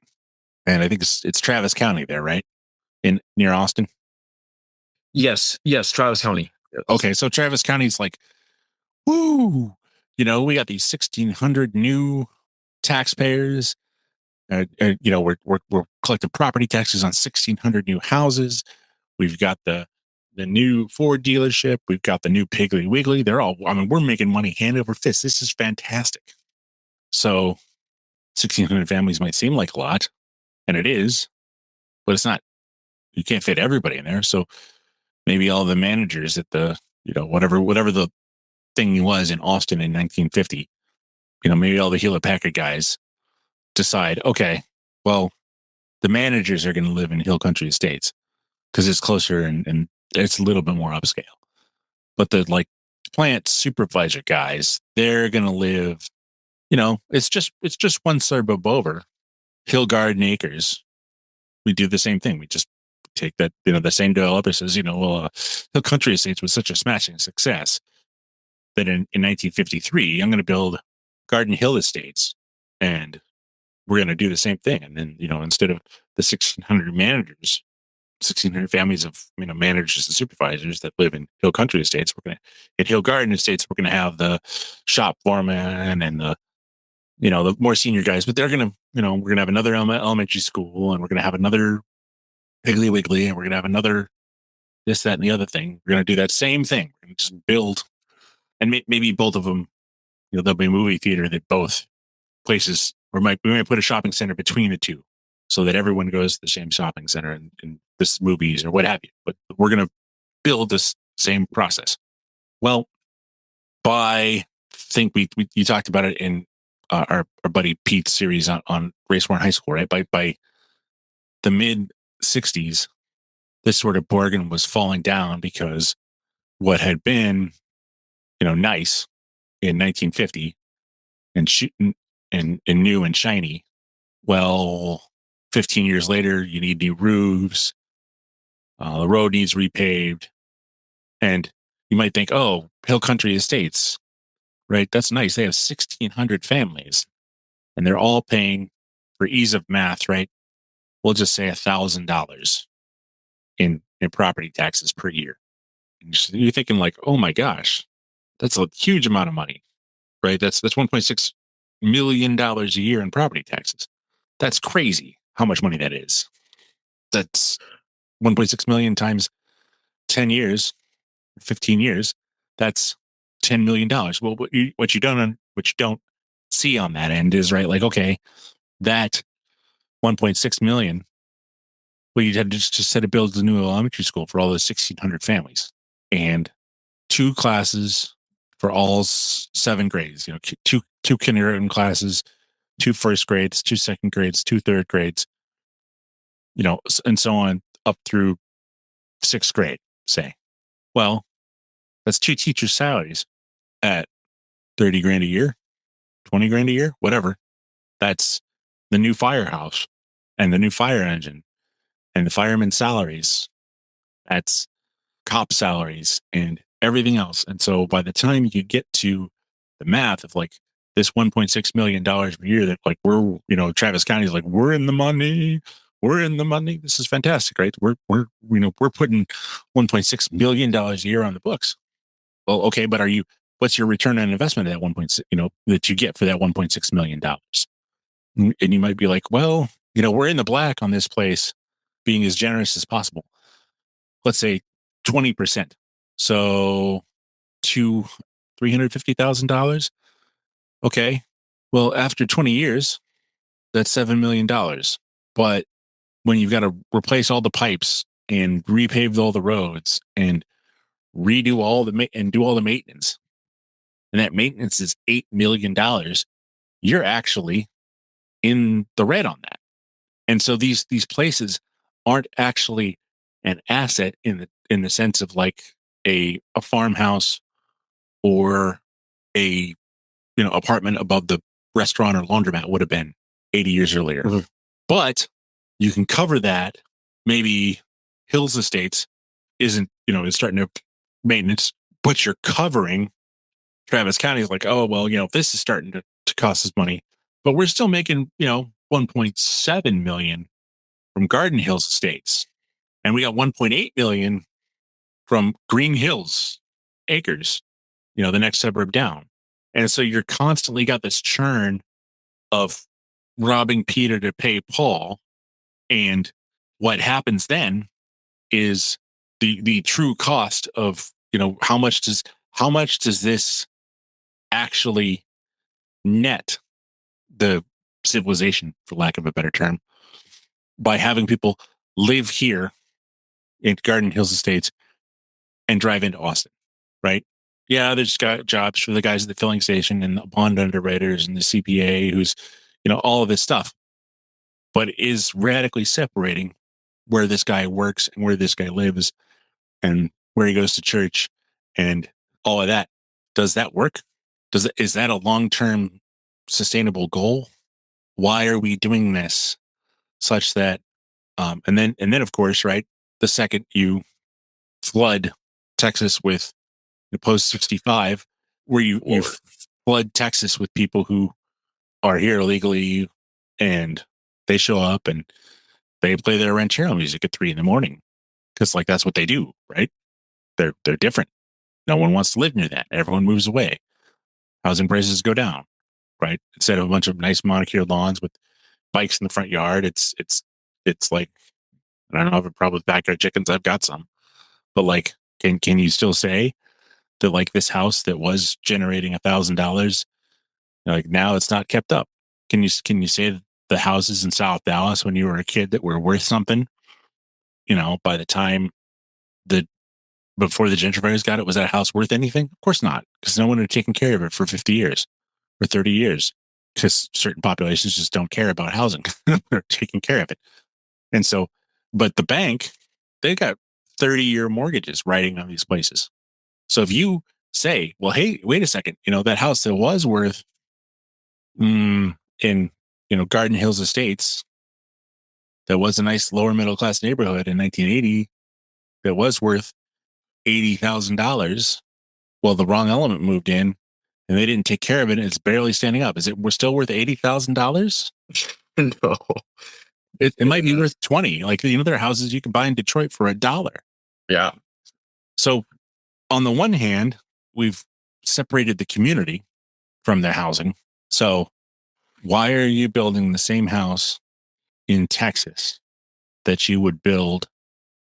Speaker 2: And I think it's Travis County there, right? In near Austin.
Speaker 1: Yes, yes, Travis County. Yes.
Speaker 2: Okay, so Travis County's like, woo! We got these 1,600 new taxpayers. We're collecting property taxes on 1,600 new houses. We've got the new Ford dealership. We've got the new Piggly Wiggly. We're making money hand over fist. This is fantastic. So 1,600 families might seem like a lot, and it is, but it's not. You can't fit everybody in there. So maybe all the managers at the, whatever the thing was in Austin in 1950, maybe all the Hewlett Packard guys decide, okay, well, the managers are going to live in Hill Country Estates because it's closer and it's a little bit more upscale. But the plant supervisor guys, they're going to live, it's just one suburb over Hill Garden Acres. We do the same thing. We just take that, the same developer says, Hill Country Estates was such a smashing success that in 1953, I'm going to build Garden Hill Estates and we're going to do the same thing. And then, instead of the 1,600 managers, 1,600 families of, managers and supervisors that live in Hill Country Estates, at Hill Garden Estates, we're going to have the shop foreman and the more senior guys, but they're going to, we're going to have another elementary school and we're going to have another Piggly Wiggly and we're going to have another this, that, and the other thing. We're going to do that same thing. We're going to just build, and maybe both of them, there'll be a movie theater that both places, or we might put a shopping center between the two so that everyone goes to the same shopping center and this movies or what have you. But we're going to build this same process. Well, think you talked about it in our buddy Pete's series on Race Warren High School, right? By the mid 60s, this sort of bargain was falling down because what had been, nice in 1950 and shooting and new and shiny. Well, 15 years later, you need new roofs. The road needs repaved. And you might think, oh, Hill Country Estates, right? That's nice. They have 1,600 families and they're all paying, for ease of math, right? We'll just say $1,000 in property taxes per year. And you're thinking like, oh my gosh, that's a huge amount of money, right? That's $1.6 million a year in property taxes. That's crazy how much money that is. That's 1.6 million times 10 years, 15 years. That's $10 million. Well, what you don't see on that end is, right, like, okay, that 1.6 million, well, you had to just said it builds a new elementary school for all those 1,600 families and two classes for all seven grades, two kindergarten classes, two first grades, two second grades, two third grades, and so on up through sixth grade, say. Well, that's two teachers' salaries at 30 grand a year, 20 grand a year, whatever. That's the new firehouse and the new fire engine and the firemen's salaries. That's cop salaries and everything else. And so by the time you get to the math of like this $1.6 million per year, that like Travis County is like, we're in the money. We're in the money. This is fantastic, right? We're putting $1.6 million a year on the books. Well, okay, but what's your return on investment at that 1.6, that you get for that $1.6 million? And you might be like, well, we're in the black on this place, being as generous as possible. Let's say 20%. So to $350,000. Okay. Well, after 20 years, that's $7 million. But when you've got to replace all the pipes and repave all the roads and redo and do all the maintenance, and that maintenance is $8 million, you're actually in the red on that. And so these places aren't actually an asset in the sense of like a farmhouse or a apartment above the restaurant or laundromat would have been 80 years earlier. Mm-hmm. But you can cover that. Maybe Hills Estates isn't, is starting to maintenance, but you're covering Travis County is like, oh, well, this is starting to cost us money, but we're still making, 1.7 million from Garden Hills Estates. And we got 1.8 million from Green Hills Acres, the next suburb down. And so you're constantly got this churn of robbing Peter to pay Paul. And what happens then is the true cost of, how much does this actually net the civilization, for lack of a better term, by having people live here in Garden Hills Estates and drive into Austin, right? Yeah, there's got jobs for the guys at the filling station and the bond underwriters and the CPA who's, all of this stuff, but it is radically separating where this guy works and where this guy lives and where he goes to church and all of that. Does that work? Is that a long-term sustainable goal? Why are we doing this such that, and then of course, right, the second you flood Texas with post 65, where you flood Texas with people who are here illegally and they show up and they play their ranchero music at 3 a.m. because like that's what they do, right? They're different. No one wants to live near that. Everyone moves away. Housing prices go down, right? Instead of a bunch of nice manicured lawns with bikes in the front yard, it's like, I don't know if a problem with backyard chickens. I've got some, but like, can you still say that like this house that was generating $1,000, like now it's not kept up? Can you say that the houses in South Dallas when you were a kid that were worth something, by the time the before the gentrifiers got it, was that house worth anything? Of course not, because no one had taken care of it for 50 years or 30 years, because certain populations just don't care about housing. They're taking care of it. And so, but the bank, they got 30-year mortgages riding on these places. So if you say, well, hey, wait a second, that house that was worth in, Garden Hills Estates, that was a nice lower middle class neighborhood in 1980, that was worth $80,000. Well, the wrong element moved in and they didn't take care of it. And it's barely standing up. We're still worth $80,000?
Speaker 1: No.
Speaker 2: It might be worth 20. Like, there are houses you can buy in Detroit for $1.
Speaker 1: Yeah.
Speaker 2: So on the one hand, we've separated the community from their housing. So why are you building the same house in Texas that you would build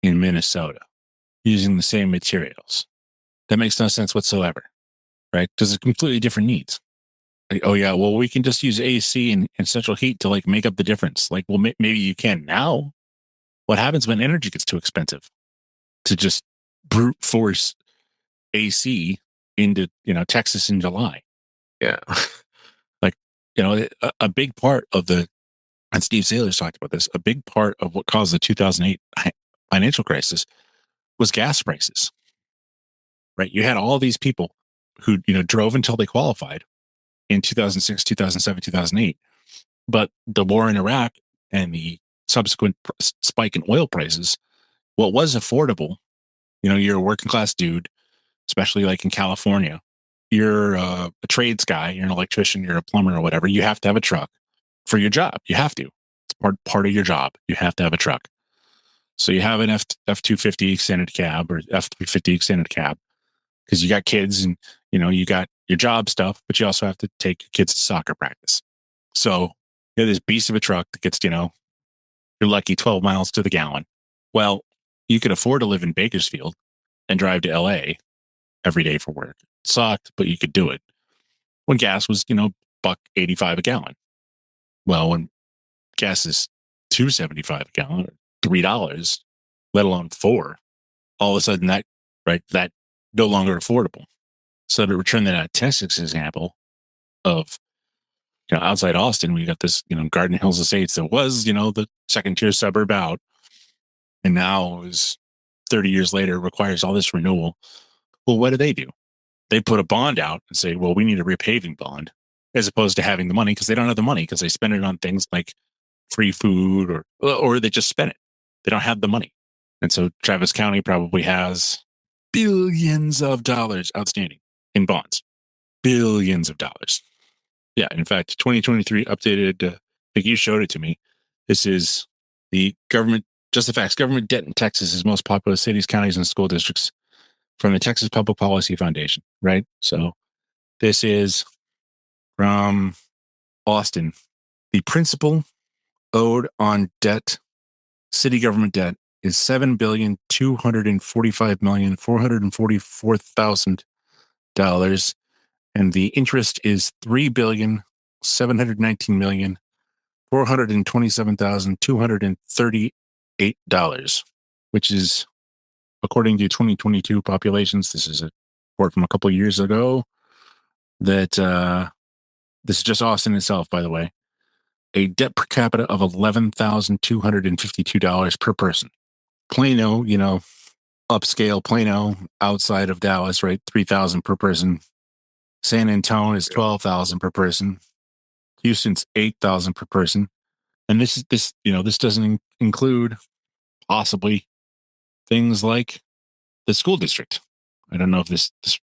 Speaker 2: in Minnesota using the same materials? That makes no sense whatsoever. right? Because it's completely different needs. Like, oh yeah, well we can just use AC and central heat to like make up the difference. Like, well maybe you can now. What happens when energy gets too expensive? To just brute force AC into Texas in July.
Speaker 1: Yeah.
Speaker 2: Like a big part of the and Steve Saylor's talked about this. A big part of what caused the 2008 financial crisis was gas prices. Right, you had all these people who drove until they qualified in 2006, 2007, 2008. But the war in Iraq and the subsequent spike in oil prices, what was affordable, you're a working class dude, especially like in California. You're a trades guy, you're an electrician, you're a plumber or whatever. You have to have a truck for your job. You have to. It's part of your job. You have to have a truck. So you have an F-250 extended cab or F-350 extended cab because you got kids and you got your job stuff, but you also have to take your kids to soccer practice. So you have this beast of a truck that gets you're lucky 12 miles to the gallon. Well, you could afford to live in Bakersfield and drive to LA every day for work. It sucked, but you could do it. When gas was, $1.85 a gallon. Well, when gas is $2.75 a gallon or $3, let alone $4, all of a sudden that no longer affordable. So to return that Texas example of outside Austin, we got this Garden Hills Estates that was the second tier suburb out, and now is 30 years later requires all this renewal. Well, what do? They put a bond out and say, well, we need a repaving bond, as opposed to having the money because they don't have the money because they spend it on things like free food or they just spend it. They don't have the money. And so Travis County probably has billions of dollars outstanding in bonds. Billions of dollars. Yeah. In fact, 2023 updated, I think you showed it to me. This is the government, just the facts. Government debt in Texas is most populous cities, counties, and school districts from the Texas Public Policy Foundation, right? So this is from Austin. The principal owed on debt, city government debt, is $7,245,444,000, and the interest is $3,719,427,238, which is, according to 2022 populations, this is a report from a couple of years ago, that this is just Austin itself, by the way, a debt per capita of $11,252 per person. Plano, upscale Plano outside of Dallas, right? 3,000 per person. San Antonio is 12,000 per person. Houston's 8,000 per person. And this doesn't include possibly things like the school district. I don't know if this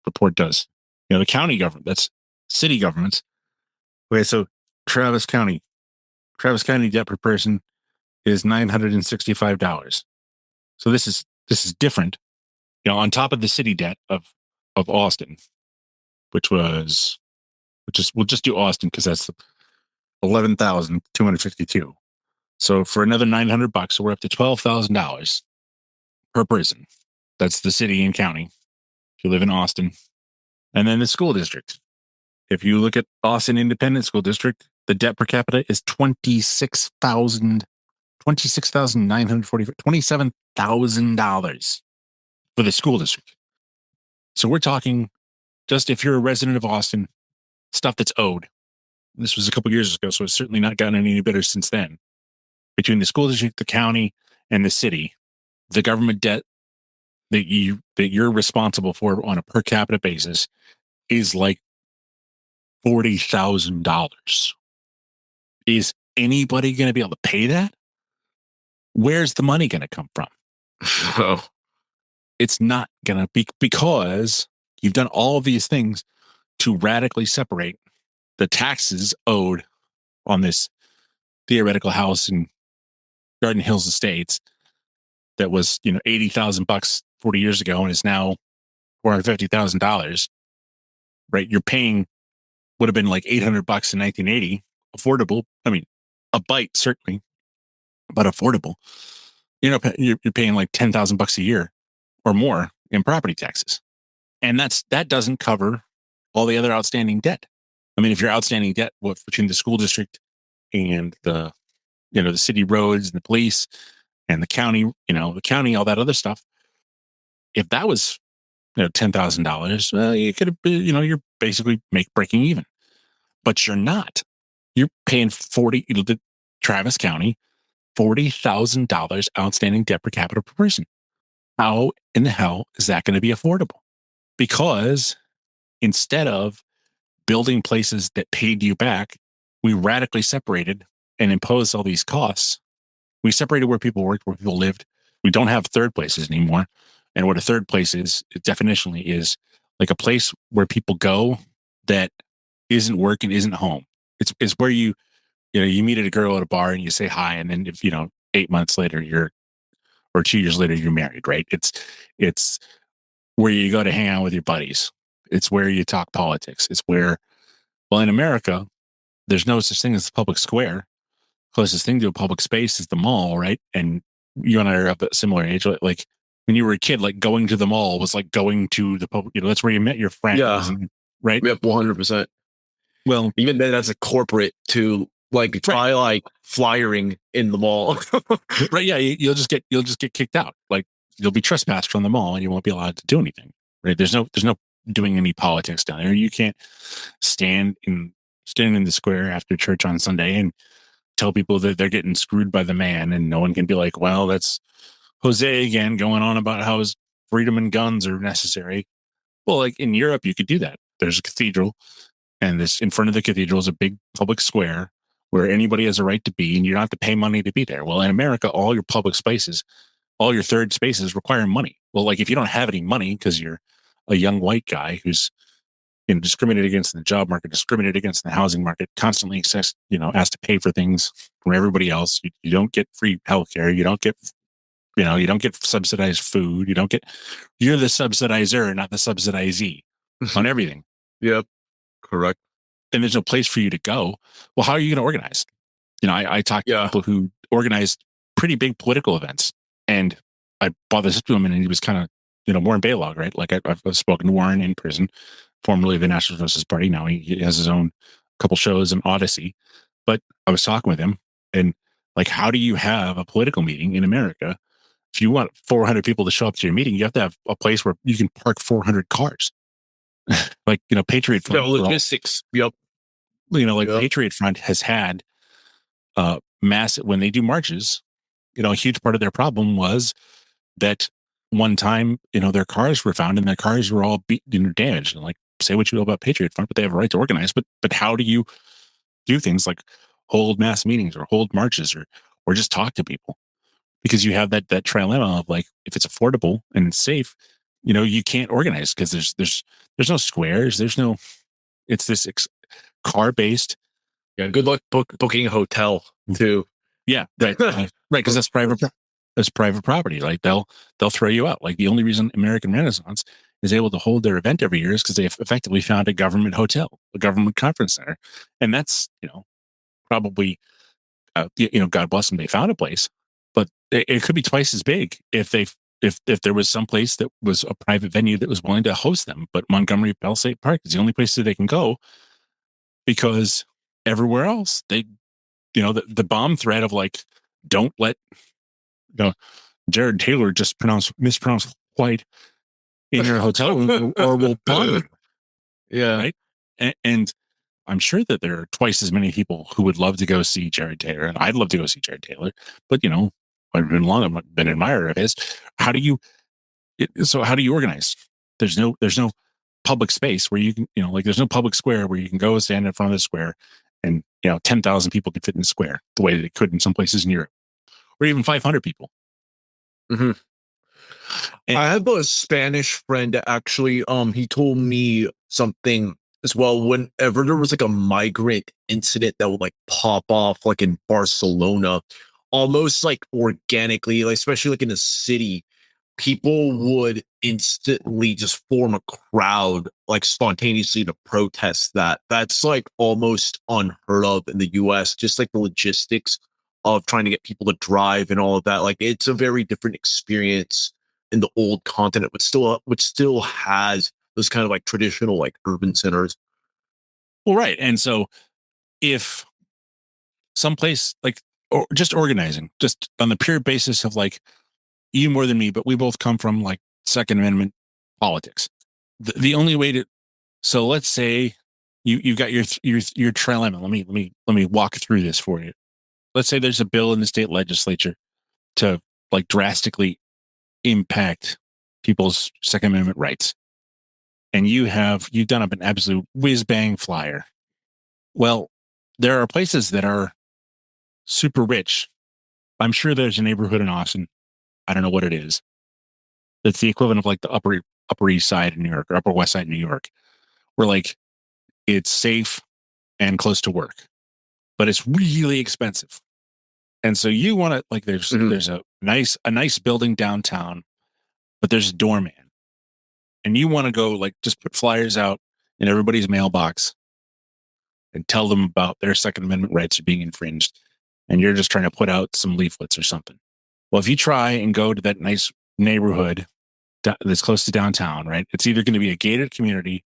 Speaker 2: report does. The county government, that's city governments. Okay, so Travis County debt per person is $965. So this is different. On top of the city debt of Austin, we'll just do Austin because that's $11,252. So for another $900, so we're up to $12,000 per person. That's the city and county if you live in Austin. And then the school district. If you look at Austin Independent School District, the debt per capita is $27,940, for the school district. So we're talking, just if you're a resident of Austin, stuff that's owed. This was a couple years ago, so it's certainly not gotten any better since then. Between the school district, the county, and the city, the government debt that you're responsible for on a per capita basis is like $40,000. Is anybody going to be able to pay that? Where's the money going to come from?
Speaker 1: Oh,
Speaker 2: It's not going to be, because you've done all of these things to radically separate the taxes owed on this theoretical house in Garden Hills Estates that was, $80,000 40 years ago and is now $450,000. Right? You're paying would have been like $800 in 1980, affordable. I mean, a bite certainly, but affordable. You're paying like $10,000 a year or more in property taxes, and that doesn't cover all the other outstanding debt. I mean, if your outstanding debt between the school district and the city roads and the police and the county, all that other stuff, if that was $10,000, well, you could have been, you're basically breaking even, but you're not. You're paying Travis County $40,000 outstanding debt per capita per person. How in the hell is that going to be affordable? Because instead of building places that paid you back, we radically separated and imposed all these costs. We separated where people worked, where people lived. We don't have third places anymore. And what a third place is, it definitionally is like a place where people go that isn't work and isn't home. It's where you meet a girl at a bar and you say hi, and then if 8 months later or 2 years later you're married, right? It's where you go to hang out with your buddies. It's where you talk politics. It's where, well, in America, there's no such thing as the public square. Closest thing to a public space is the mall, right? And you and I are of a similar age. Like when you were a kid, like going to the mall was like going to the public. That's where you met your friends,
Speaker 1: Yeah.
Speaker 2: right?
Speaker 1: Yep. 100%.
Speaker 2: Well,
Speaker 1: Even then, that's a corporate to like try like flyering in the mall.
Speaker 2: right? Yeah, you'll just get kicked out. Like you'll be trespassed from the mall, and you won't be allowed to do anything. Right? There's no doing any politics down there. You can't stand in the square after church on Sunday and tell people that they're getting screwed by the man, and no one can be like, well, that's Jose again going on about how his freedom and guns are necessary. Well, like in Europe, you could do that. There's a cathedral, and this in front of the cathedral is a big public square where anybody has a right to be, and you don't have to pay money to be there. Well, in America, all your public spaces, all your third spaces require money. Well, like if you don't have any money because you're a young white guy who's discriminated against in the job market, discriminated against in the housing market, constantly asked to pay for things from everybody else. You don't get free healthcare. You don't get subsidized food. You're the subsidizer, not the subsidizee on everything.
Speaker 1: Yep. Correct.
Speaker 2: And there's no place for you to go. Well, how are you going to organize? I talked to people who organized pretty big political events, and I brought this up to him, and he was kind of, Warren Baylog, right? Like I've spoken to Warren in prison, formerly of the National Justice Party. Now he has his own couple shows in Odyssey. But I was talking with him, and like, how do you have a political meeting in America? If you want 400 people to show up to your meeting, you have to have a place where you can park 400 cars. Like, Patriot Front.
Speaker 1: No logistics. Yep.
Speaker 2: Patriot Front has had massive, when they do marches, a huge part of their problem was that one time, their cars were found and their cars were all damaged. And like, say what you will about Patriot Front, but they have a right to organize. But how do you do things like hold mass meetings or hold marches or just talk to people? Because you have that trilemma of like, if it's affordable and it's safe, you can't organize because there's no squares, it's this car based.
Speaker 1: Yeah. Good luck booking a hotel too.
Speaker 2: Yeah, right, right. Because that's private. That's private property. Like they'll throw you out. Like the only reason American Renaissance is able to hold their event every year is because they effectively found a government hotel, a government conference center, and that's probably God bless them, they found a place, but it could be twice as big if there was some place that was a private venue that was willing to host them. But Montgomery Palisade Park is the only place that they can go because everywhere else the bomb threat of like, don't let Jared Taylor just mispronounce white in your hotel room or we'll bomb you.
Speaker 1: Yeah.
Speaker 2: Right. And I'm sure that there are twice as many people who would love to go see Jared Taylor, and I'd love to go see Jared Taylor. But I've been an admirer of his. How do you organize? There's no public space where you can, there's no public square where you can go stand in front of the square and 10,000 people can fit in the square the way that it could in some places in Europe, or even 500 people.
Speaker 1: Mm-hmm. I have a Spanish friend that actually, he told me something as well. Whenever there was like a migrant incident that would like pop off, like in Barcelona, almost like organically, like especially like in a city, people would instantly just form a crowd like spontaneously to protest that. That's like almost unheard of in the US, just like the logistics of trying to get people to drive and all of that. Like it's a very different experience in the old continent, which still has those kind of like traditional like urban centers.
Speaker 2: Well, right. And so if someplace like, or just organizing, just on the pure basis of like, you more than me, but we both come from like Second Amendment politics. The only way to, so let's say you got your trilemma. Let me walk through this for you. Let's say there's a bill in the state legislature to like drastically impact people's Second Amendment rights, and you've done up an absolute whiz bang flyer. Well, there are places that are super rich. I'm sure there's a neighborhood in Austin. I don't know what it is. That's the equivalent of like the Upper East Side in New York or Upper West Side in New York, where like it's safe and close to work, but it's really expensive. And so you want to like there's a nice building downtown, but there's a doorman, and you want to go like just put flyers out in everybody's mailbox and tell them about their Second Amendment rights are being infringed, and you're just trying to put out some leaflets or something. Well, if you try and go to that nice neighborhood that's close to downtown, right? It's either going to be a gated community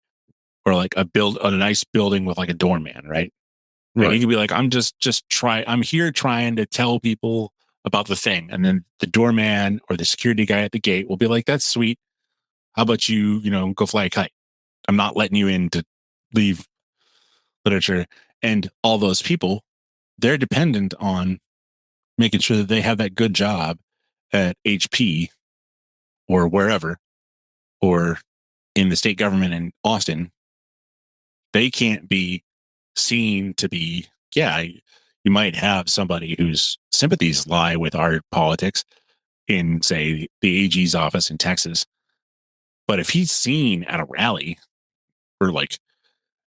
Speaker 2: or like a nice building with like a doorman, right? And you
Speaker 1: Right.
Speaker 2: can be like, I'm here trying to tell people about the thing. And then the doorman or the security guy at the gate will be like, that's sweet. How about go fly a kite? I'm not letting you in to leave literature. And all those people, they're dependent on making sure that they have that good job at HP or wherever, or in the state government in Austin. They can't be seen to be, yeah, you might have somebody whose sympathies lie with our politics in, say, the AG's office in Texas. But if he's seen at a rally for like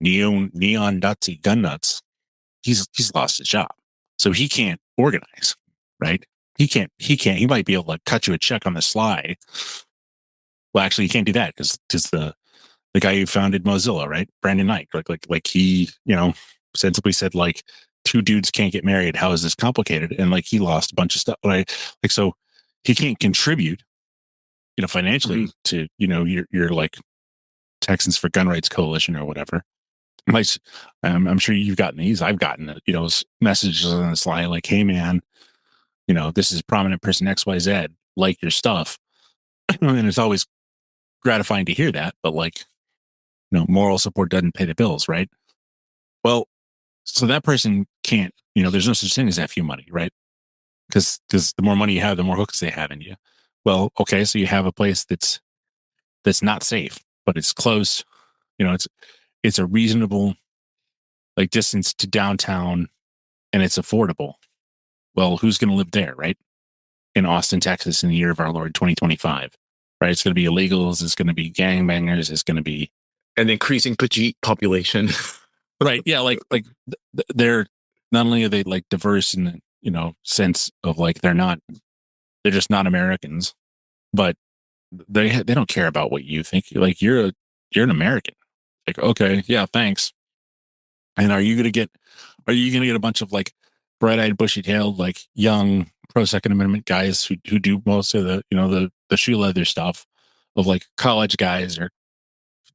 Speaker 2: neon Nazi gun nuts, he's lost his job. So he can't organize, right? He might be able to cut you a check on the sly. Well, actually, he can't do that because the guy who founded Mozilla, right? Brandon Knight, like he, sensibly said like two dudes can't get married. How is this complicated? And like he lost a bunch of stuff. Like so he can't contribute, financially to your like Texans for Gun Rights Coalition or whatever. Like, I'm sure you've gotten these. I've gotten messages on the slide like, "Hey man, this is prominent person XYZ, like your stuff," and it's always gratifying to hear that. But like, moral support doesn't pay the bills, right? Well, so that person can't, there's no such thing as FU money, right? Because the more money you have, the more hooks they have in you. Well, okay, so you have a place that's not safe, but it's close. It's a reasonable like distance to downtown, and it's affordable. Well, who's going to live there, right? In Austin, Texas, in the year of our Lord 2025, right? It's going to be illegals. It's going to be gangbangers. It's going to be
Speaker 1: An increasing Pajit population.
Speaker 2: right. Yeah, they're not only are they like diverse in the sense of like they're just not Americans, but they don't care about what you think. Like you're an American. Like okay, yeah, thanks. And are you gonna get a bunch of like bright-eyed, bushy-tailed, like young pro Second Amendment guys who do most of the shoe leather stuff of like college guys or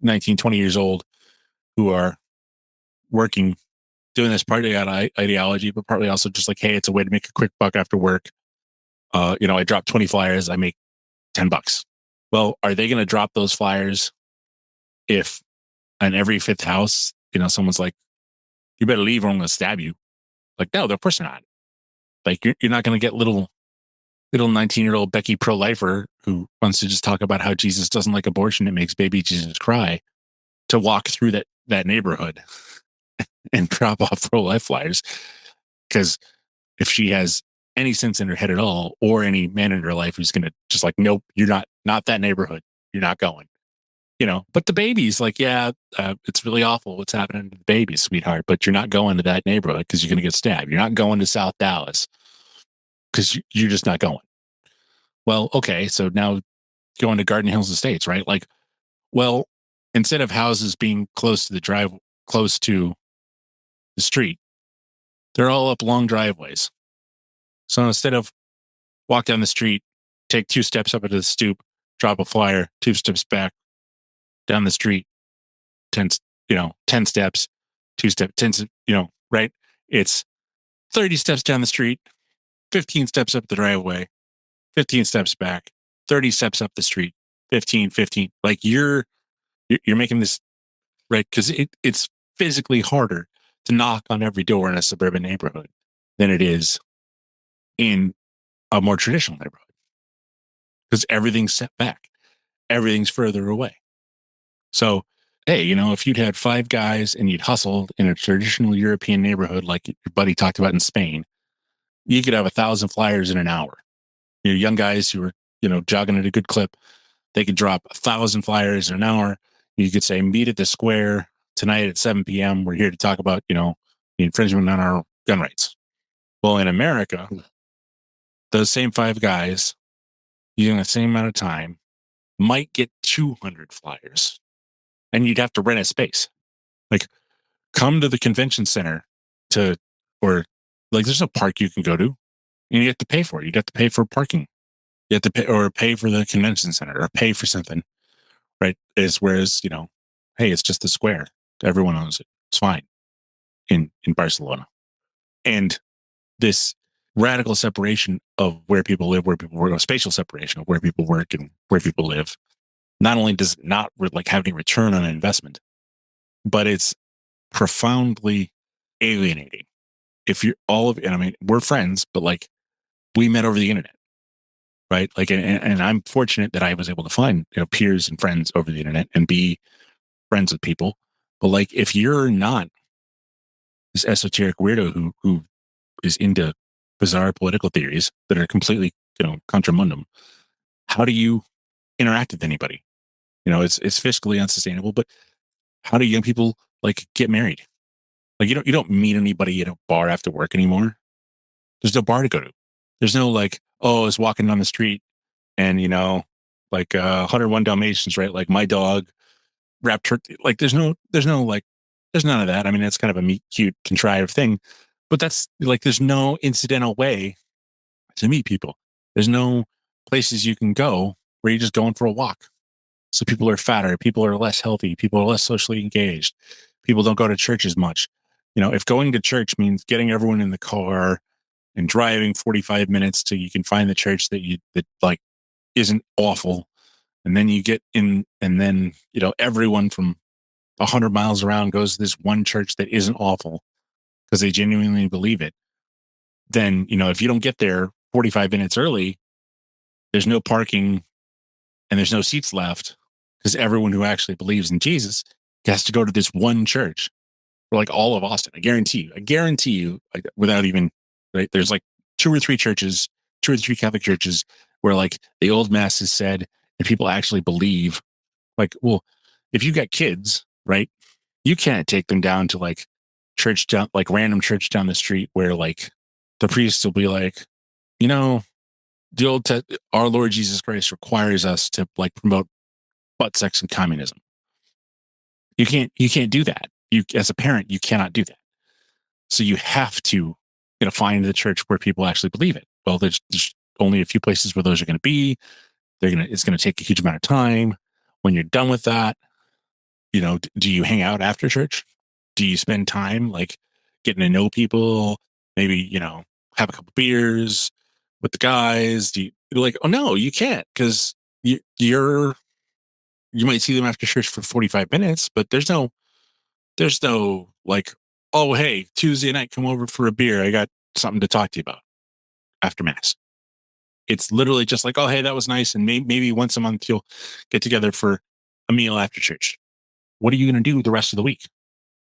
Speaker 2: 19, 20 years old who are working doing this partly out of ideology, but partly also just like, hey, it's a way to make a quick buck after work. I drop 20 flyers, I make $10. Well, are they going to drop those flyers if on every fifth house, someone's like, you better leave or I'm going to stab you? Like, no, of course not. Like, you're not going to get little 19-year-old Becky pro-lifer who wants to just talk about how Jesus doesn't like abortion. It makes baby Jesus cry to walk through that neighborhood and drop off pro-life flyers. Because if she has any sense in her head at all, or any man in her life who's going to just like, nope, you're not that neighborhood. You're not going. But the baby's like, yeah, it's really awful what's happening to the baby, sweetheart, but you're not going to that neighborhood because you're going to get stabbed. You're not going to South Dallas because you're just not going. Well, okay, so now going to Garden Hills Estates, right? Like, well, instead of houses being close to the street, they're all up long driveways. So instead of walk down the street, take 2 steps up into the stoop, drop a flyer, 2 steps back, down the street, 10, 10 steps, 2 steps, 10, right? It's 30 steps down the street, 15 steps up the driveway, 15 steps back, 30 steps up the street, 15, 15. Like you're making this, right? Because it's physically harder to knock on every door in a suburban neighborhood than it is in a more traditional neighborhood because everything's set back, everything's further away. So, hey, if you'd had 5 guys and you'd hustled in a traditional European neighborhood like your buddy talked about in Spain, you could have 1,000 flyers in an hour. Young guys who are, jogging at a good clip, they could drop 1,000 flyers in an hour. You could say, meet at the square tonight at 7 p.m. We're here to talk about, the infringement on our gun rights. Well, in America, those same 5 guys using the same amount of time might get 200 flyers and you'd have to rent a space. Like, come to the convention center or like, there's no park you can go to and you have to pay for it. You'd have to pay for parking. You have to pay for the convention center or pay for something, right? Whereas, hey, it's just a square. Everyone owns it. It's fine in Barcelona. And this radical separation of where people live, where people work, a spatial separation of where people work and where people live, not only does it not like have any return on investment, but it's profoundly alienating. If you're and I mean, we're friends, but like we met over the internet, right? Like, and I'm fortunate that I was able to find peers and friends over the internet and be friends with people. But like, if you're not this esoteric weirdo who is into bizarre political theories that are completely contra mundum, how do you interact with anybody? It's fiscally unsustainable. But how do young people like get married? Like, you don't meet anybody at a bar after work anymore. There's no bar to go to. There's no like, oh, I was walking down the street and like 101 Dalmatians, right? Like my dog wrapped her. Like there's none of that. I mean, it's kind of a meet cute contrived thing, but that's like there's no incidental way to meet people. There's no places you can go where you're just going for a walk. So people are fatter, people are less healthy, people are less socially engaged. People don't go to church as much. If going to church means getting everyone in the car and driving 45 minutes till you can find the church that like isn't awful, and then you get in, and then everyone from 100 miles around goes to this one church that isn't awful because they genuinely believe it. Then if you don't get there 45 minutes early, there's no parking and there's no seats left because everyone who actually believes in Jesus has to go to this one church for like all of Austin. I guarantee you, like, without even, right, there's like 2 or 3 Catholic churches where like the old mass is said and people actually believe. Like, well, if you got kids, right, you can't take them down to like random church down the street where like the priest will be like, you know, our Lord Jesus Christ requires us to like promote butt sex and communism. You can't do that. You, as a parent, you cannot do that. So you have to find the church where people actually believe it. Well, there's only a few places where those are going to be. It's going to take a huge amount of time. When you're done with that, do you hang out after church? Do you spend time like getting to know people? Maybe, have a couple beers with the guys. You're like, oh no, you can't, because you might see them after church for 45 minutes, but there's no like, oh, hey, Tuesday night, come over for a beer. I got something to talk to you about after mass. It's literally just like, oh, hey, that was nice. And maybe once a month you'll get together for a meal after church. What are you going to do the rest of the week?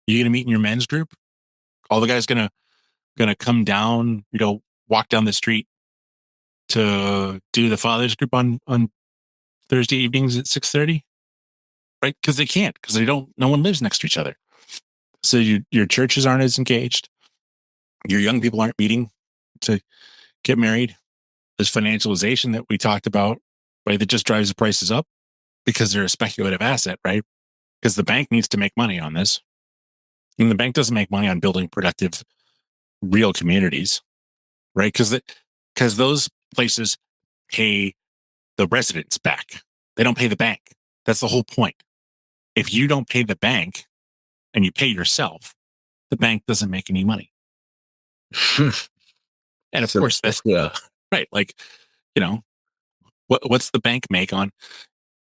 Speaker 2: You going to meet in your men's group? All the guys gonna come down, walk down the street to do the fathers group on Thursday evenings at 6:30, right? Because they can't, because no one lives next to each other. So your churches aren't as engaged. Your young people aren't meeting to get married. There's financialization that we talked about, right? That just drives the prices up because they're a speculative asset, right? Because the bank needs to make money on this. And the bank doesn't make money on building productive, real communities, right? Because those places pay the residents back. They don't pay the bank. That's the whole point. If you don't pay the bank and you pay yourself, the bank doesn't make any money. And of course, that's
Speaker 1: Yeah.
Speaker 2: right. Like, you know, what's the bank make on,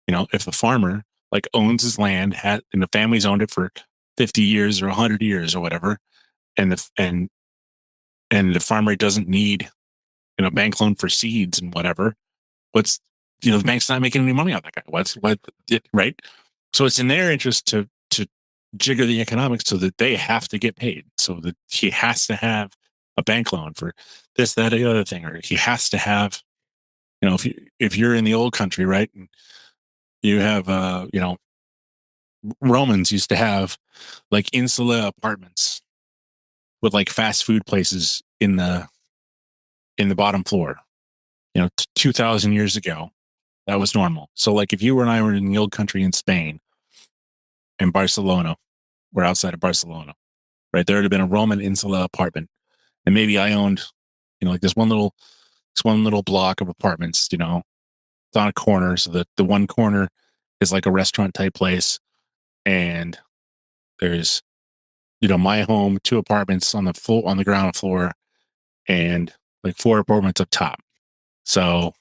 Speaker 2: if the farmer like owns his land, and the family's owned it for 50 years or 100 years or whatever, and the farmer doesn't need, bank loan for seeds and whatever. What's, the bank's not making any money on that guy. Right? So it's in their interest to jigger the economics so that they have to get paid, so that he has to have a bank loan for this, that, or the other thing, or he has to have, if you're in the old country, right, and you have, Romans used to have like insula apartments with like fast food places in the bottom floor. 2,000 years ago, that was normal. So like if you and I were in the old country in Spain, in Barcelona, we're outside of Barcelona, right? There would have been a Roman insula apartment, and maybe I owned, like this one little block of apartments. It's on a corner, so that the one corner is like a restaurant type place, and there's, my home, two apartments on the floor, on the ground floor, and like four apartments up top. So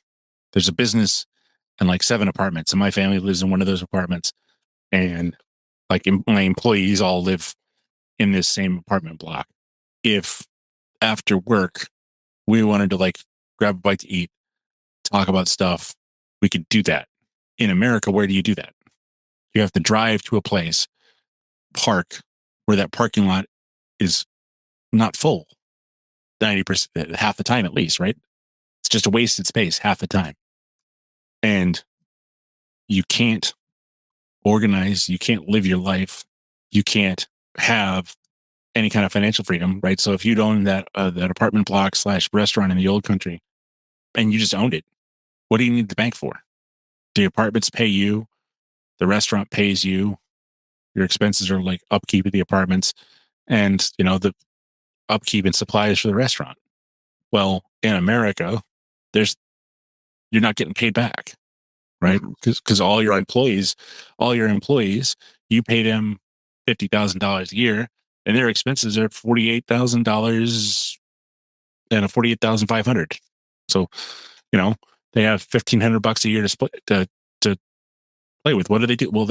Speaker 2: there's a business and like seven apartments, and my family lives in one of those apartments, and like my employees all live in this same apartment block. If after work we wanted to like grab a bite to eat, talk about stuff, we could do that. In America, where do you do that? You have to drive to a place, park, where that parking lot is not full 90%, half the time at least, right? It's just a wasted space half the time. And you can't organize, you can't live your life, you can't have any kind of financial freedom, right? So if you'd own that apartment block / restaurant in the old country and you just owned it, what do you need the bank for? The apartments pay you, the restaurant pays you, your expenses are like upkeep of the apartments, and the upkeep and supplies for the restaurant. Well, in America, there's you're not getting paid back, right?
Speaker 1: Mhm.
Speaker 2: Because all your
Speaker 1: Right.
Speaker 2: employees, you pay them $50,000 a year, and their expenses are $48,000 and a 48,500. So, you know, they have $1,500 a year to split to play with. What do they do? Well,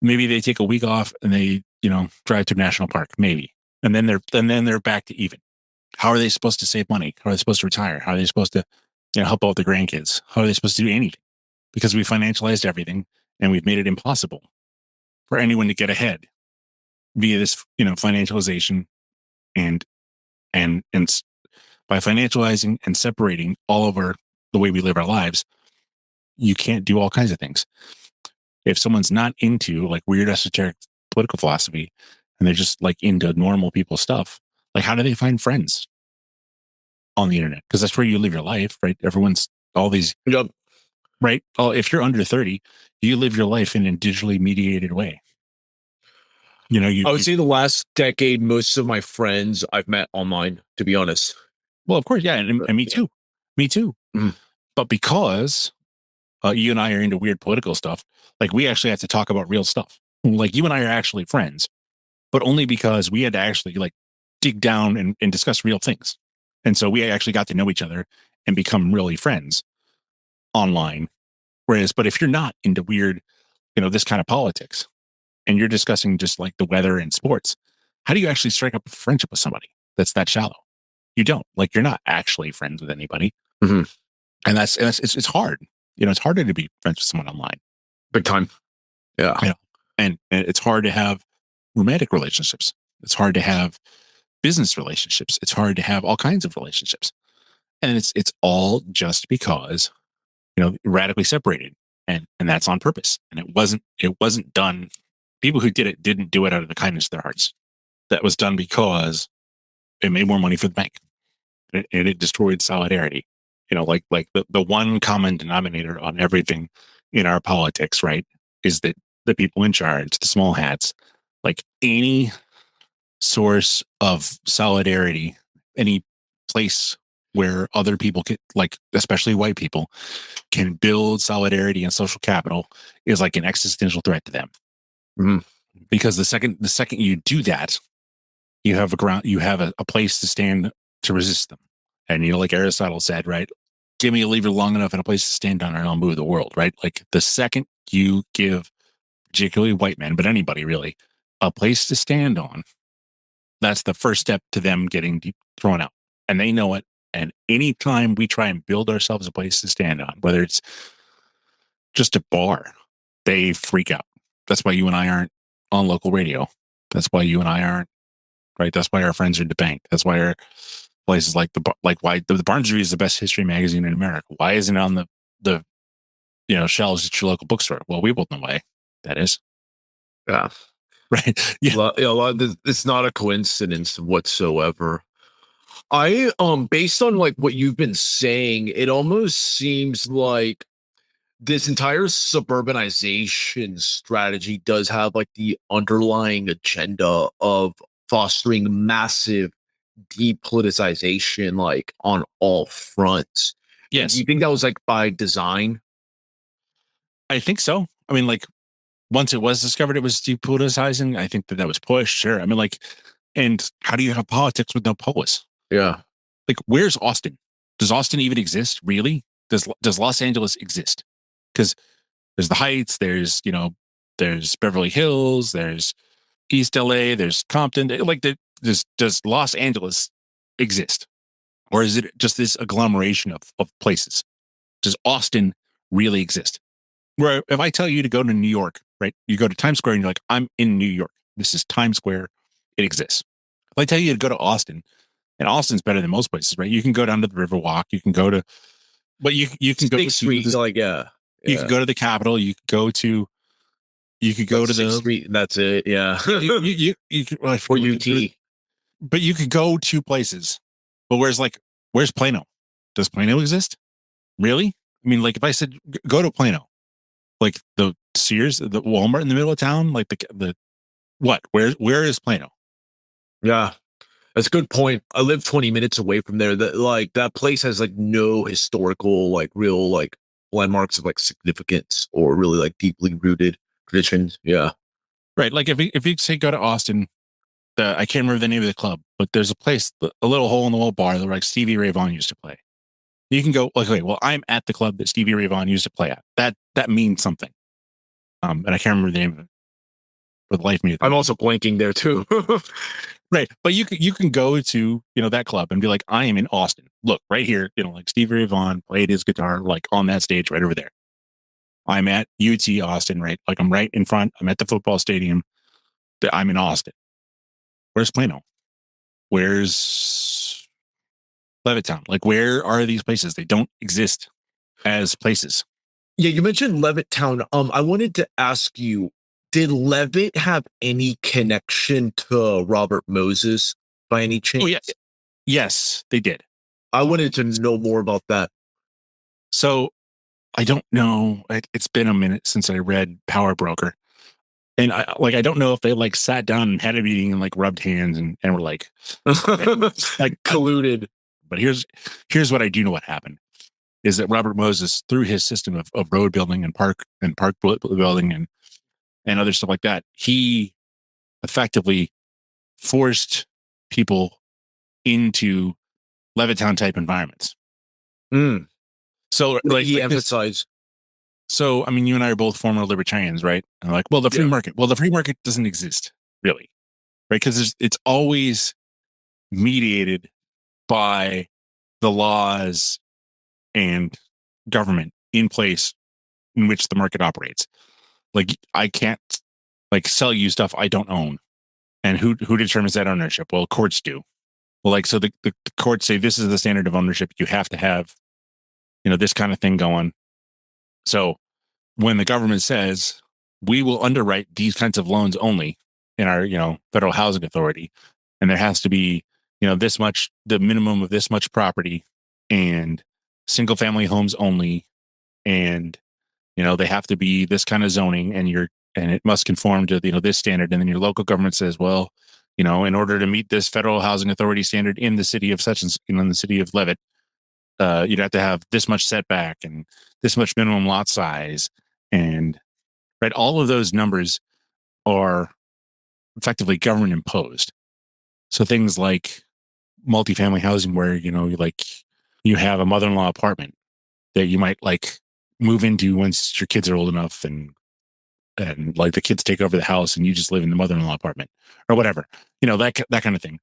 Speaker 2: maybe they take a week off and they, drive to a national park, maybe, and then they're back to even. How are they supposed to save money? How are they supposed to retire? How are they supposed to, help out the grandkids? How are they supposed to do anything? Because we financialized everything and we've made it impossible for anyone to get ahead via this, financialization and by financializing and separating all of the way we live our lives, you can't do all kinds of things. If someone's not into like weird esoteric political philosophy and they're just like into normal people stuff, like how do they find friends on the internet? Because that's where you live your life, right? Everyone's all these,
Speaker 1: Yep.
Speaker 2: right? Oh, if you're under 30, you live your life in a digitally mediated way.
Speaker 1: I would say the last decade, most of my friends I've met online, to be honest.
Speaker 2: Well, of course, yeah, and me
Speaker 1: Yeah.
Speaker 2: too, me too.
Speaker 1: Mhm.
Speaker 2: But because you and I are into weird political stuff, like we actually have to talk about real stuff. Like you and I are actually friends, but only because we had to actually like dig down and discuss real things. And so we actually got to know each other and become really friends online. But if you're not into weird, this kind of politics, and you're discussing just like the weather and sports, how do you actually strike up a friendship with somebody that's that shallow? You don't. Like you're not actually friends with anybody,
Speaker 1: Mhm.
Speaker 2: and it's hard. It's harder to be friends with someone online.
Speaker 1: Big time. Yeah.
Speaker 2: You know, and it's hard to have romantic relationships. It's hard to have business relationships. It's hard to have all kinds of relationships, and it's all just because radically separated, and that's on purpose. And it wasn't done. People who did it didn't do it out of the kindness of their hearts. That was done because it made more money for the bank, and it destroyed solidarity. Like the one common denominator on everything in our politics, right, is that the people in charge, the small hats, like any source of solidarity, any place where other people can, like especially white people, can build solidarity and social capital is like an existential threat to them.
Speaker 1: Mhm.
Speaker 2: because the second you do that, you have a place to stand to resist them. And like Aristotle said, right? Give me a lever long enough and a place to stand on, and I'll move the world, right? Like the second you give, particularly white men, but anybody really, a place to stand on, that's the first step to them getting thrown out. And they know it. And anytime we try and build ourselves a place to stand on, whether it's just a bar, they freak out. That's why you and I aren't on local radio. That's why you and I aren't, right. That's why our friends are at the bank. That's why our places like why the Barnes Review is the best history magazine in America. Why isn't it on the shelves at your local bookstore? Well, we both know why that is.
Speaker 1: Yeah.
Speaker 2: Right. Yeah.
Speaker 1: It's not a coincidence whatsoever. I based on like what you've been saying, it almost seems like this entire suburbanization strategy does have like the underlying agenda of fostering massive depoliticization like on all fronts. And do
Speaker 2: Yes.
Speaker 1: you think that was like by design?
Speaker 2: I think so. I mean, like once it was discovered it was depoliticizing, I think that was pushed. Sure. I mean, like, and how do you have politics with no polis?
Speaker 1: Yeah.
Speaker 2: Like, where's Austin? Does Austin even exist? Really? Does Los Angeles exist? Because there's the Heights, there's Beverly Hills, there's East LA, there's Compton. Like, does Los Angeles exist, or is it just this agglomeration of places? Does Austin really exist? Where if I tell you to go to New York, right? You go to Times Square and you're like, I'm in New York. This is Times Square. It exists. If I tell you to go to Austin, and Austin's better than most places, right? You can go down to the Riverwalk. You can go to, but you can go
Speaker 1: Sixth
Speaker 2: to
Speaker 1: Street,
Speaker 2: this.
Speaker 1: like yeah.
Speaker 2: You could
Speaker 1: Yeah.
Speaker 2: go to the Capitol. You could
Speaker 1: Like
Speaker 2: go to
Speaker 1: Sixth
Speaker 2: the
Speaker 1: Street, and that's it. Yeah.
Speaker 2: you could, well, I
Speaker 1: Or
Speaker 2: forget what
Speaker 1: UT.
Speaker 2: but you could go to places. But where's Plano? Does Plano exist? Really? I mean, like if I said go to Plano, like the Sears, the Walmart in the middle of town, like the what? Where is Plano?
Speaker 1: Yeah. That's a good point. I live 20 minutes away from there. That like that place has like no historical, like real like landmarks of like significance or really like deeply rooted traditions. Yeah.
Speaker 2: Right. Like if you say go to Austin, I can't remember the name of the club, but there's a place, a little hole in the wall bar that like Stevie Ray Vaughan used to play. You can go like, okay, well, I'm at the club that Stevie Ray Vaughan used to play at. That means something. And I can't remember the name of it for the life of me at the
Speaker 1: I'm
Speaker 2: moment.
Speaker 1: also blanking there too.
Speaker 2: Right. But you can go to, that club and be like, I am in Austin. Look, right here, like Stevie Ray Vaughan played his guitar like on that stage right over there. I'm at UT Austin, right? Like I'm right in front. I'm at the football stadium. I'm in Austin. Where's Plano? Where's Levittown? Like, where are these places? They don't exist as places.
Speaker 1: Yeah, you mentioned Levittown. I wanted to ask you, did Levitt have any connection to Robert Moses by any
Speaker 2: Oh,
Speaker 1: chance?
Speaker 2: yes. Yes, they did.
Speaker 1: I wanted to know more about that.
Speaker 2: So I don't know. It's been a minute since I read Power Broker. And I don't know if they like sat down and had a meeting and like rubbed hands and were like, like,
Speaker 1: Colluded.
Speaker 2: but here's what I do know what happened is that Robert Moses, through his system of road building and park building and other stuff like that, he effectively forced people into Levittown type environments.
Speaker 1: Mm.
Speaker 2: So
Speaker 1: What did
Speaker 2: like
Speaker 1: he
Speaker 2: this.
Speaker 1: emphasize?
Speaker 2: So I mean, you and I are both former libertarians, right? And like, well, the free
Speaker 1: Yeah.
Speaker 2: market. Well, the free market doesn't exist really, right? Because it's always mediated by the laws and government in place in which the market operates. Like I can't like sell you stuff I don't own. And who determines that ownership? Well, courts do. Well, like so the courts say this is the standard of ownership. You have to have, this kind of thing going. So when the government says we will underwrite these kinds of loans only in our, federal housing authority, and there has to be, this much, the minimum of this much property and single family homes only. And, they have to be this kind of zoning and it must conform to, this standard. And then your local government says, well, in order to meet this federal housing authority standard in the city of such and, in the city of Levitt, you'd have to have this much setback and this much minimum lot size and right all of those numbers are effectively government imposed. So things like multifamily housing, where you have a mother-in-law apartment that you might like move into once your kids are old enough, and like the kids take over the house and you just live in the mother-in-law apartment or whatever, that kind of thing.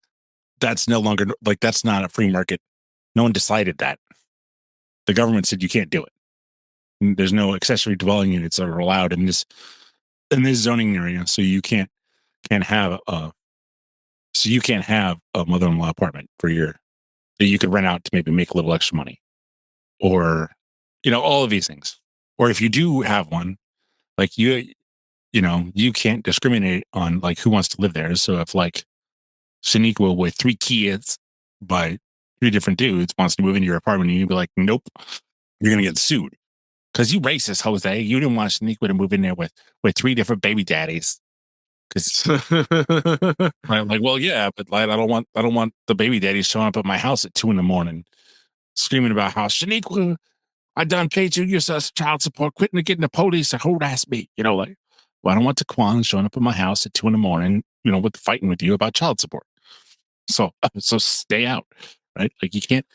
Speaker 2: That's no longer like that's not a free market. No one decided that. The government said you can't do it. And there's no accessory dwelling units that are allowed in this zoning area, so can't have a you can't have a mother-in-law apartment for your that you could rent out to maybe make a little extra money, or all of these things. Or if you do have one, like you can't discriminate on like who wants to live there. So if like Shaniqua with 3 kids by 3 different dudes wants to move into your apartment, and you'd be like, nope, you're gonna get sued because you racist, Jose. You didn't want Shaniqua to move in there with 3 different baby daddies. Because I'm like, well, yeah, but like, I don't want the baby daddies showing up at my house at 2 a.m. screaming about how Shaniqua, I done paid you your child support, quitting getting the police to harass me. Like, well, I don't want Taquan showing up at my house at 2 a.m. With fighting with you about child support. So stay out, right? Like you can't,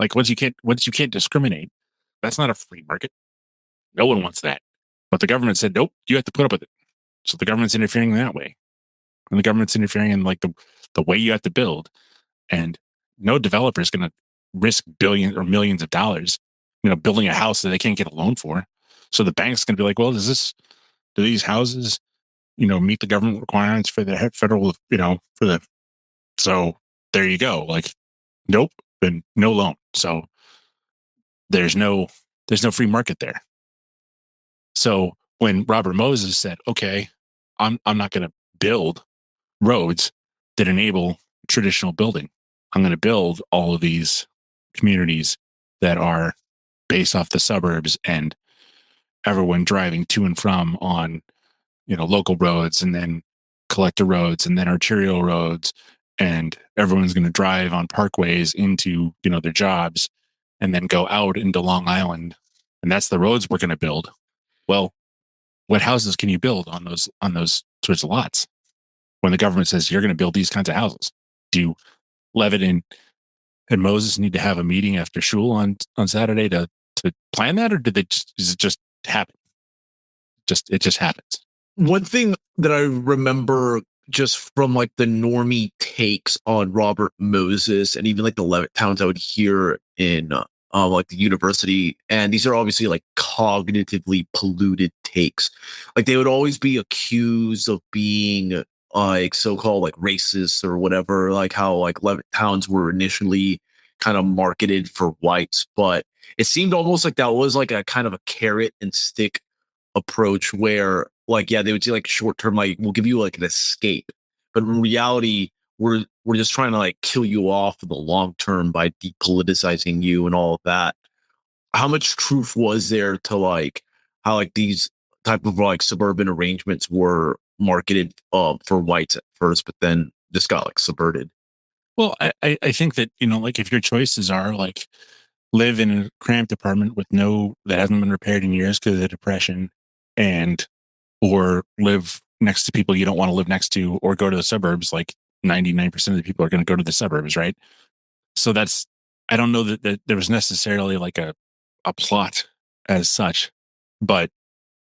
Speaker 2: like once you can't discriminate, that's not a free market. No one wants that. But the government said, nope, you have to put up with it. So the government's interfering that way, and the government's interfering in like the way you have to build, and no developer is going to risk billions or millions of dollars, building a house that they can't get a loan for. So the bank's going to be like, well, do these houses, meet the government requirements for the federal, for the, so there you go. Like, nope, then no loan. So there's no, there's no free market there. So when Robert Moses said, okay, I'm not going to build roads that enable traditional building. I'm going to build all of these communities that are based off the suburbs and everyone driving to and from on, local roads, and then collector roads, and then arterial roads. And everyone's going to drive on parkways into, their jobs, and then go out into Long Island. And that's the roads we're going to build. Well, what houses can you build on those sorts of lots when the government says you're going to build these kinds of houses? Do Levitt and Moses need to have a meeting after shul on Saturday to plan that, or does it just happen? It just happens.
Speaker 1: One thing that I remember just from like the normie takes on Robert Moses and even like the Levitt towns I would hear in like the university, and these are obviously like cognitively polluted takes. Like they would always be accused of being like so-called like racist or whatever, like how like Levitt towns were initially kind of marketed for whites, but it seemed almost like that was like a kind of a carrot and stick approach where like yeah they would say like short term like we'll give you like an escape, but in reality we're just trying to like kill you off for the long term by depoliticizing you and all of that. How much truth was there to like how like these type of like suburban arrangements were marketed for whites at first but then just got like subverted?
Speaker 2: Well, I think that, like if your choices are like live in a cramped apartment that hasn't been repaired in years because of the depression, and or live next to people you don't want to live next to, or go to the suburbs, like 99% of the people are going to go to the suburbs, right? So I don't know that there was necessarily like a plot as such, but,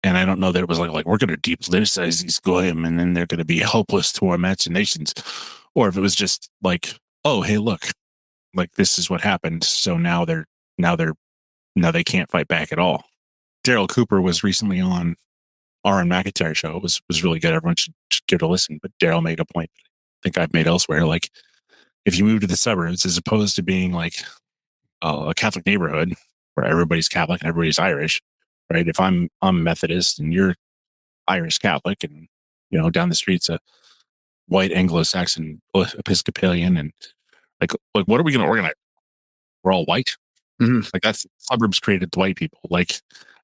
Speaker 2: and I don't know that it was like we're going to depoliticize these goyim and then they're going to be helpless to our machinations, or if it was just like, oh, hey, look, like this is what happened. So now they're, now they can't fight back at all. Daryl Cooper was recently on Aaron McIntyre show. It was really good. Everyone should give it a listen. But Daryl made a point I think I've made elsewhere. Like if you move to the suburbs, as opposed to being like a Catholic neighborhood where everybody's Catholic and everybody's Irish, right? If I'm Methodist and you're Irish Catholic, and down the street's a white Anglo-Saxon Episcopalian, and like what are we going to organize? We're all white.
Speaker 1: Mhm.
Speaker 2: Like that's suburbs created to white people. Like,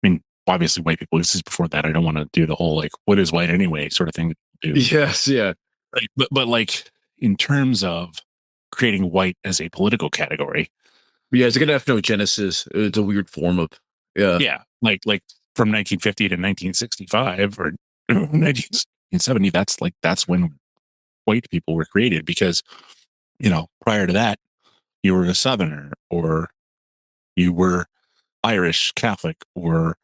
Speaker 2: I mean, obviously white people. This is before that. I don't want to do the whole like what is white anyway sort of thing that people do.
Speaker 1: Yes, yeah.
Speaker 2: Right? But like in terms of creating white as a political category,
Speaker 1: Yeah, it's gonna have no genesis. It's a weird form of yeah.
Speaker 2: yeah, like from 1950 to 1965 or 19, 1970, that's when white people were created, because prior to that, you were a Southerner, or you were Irish Catholic, or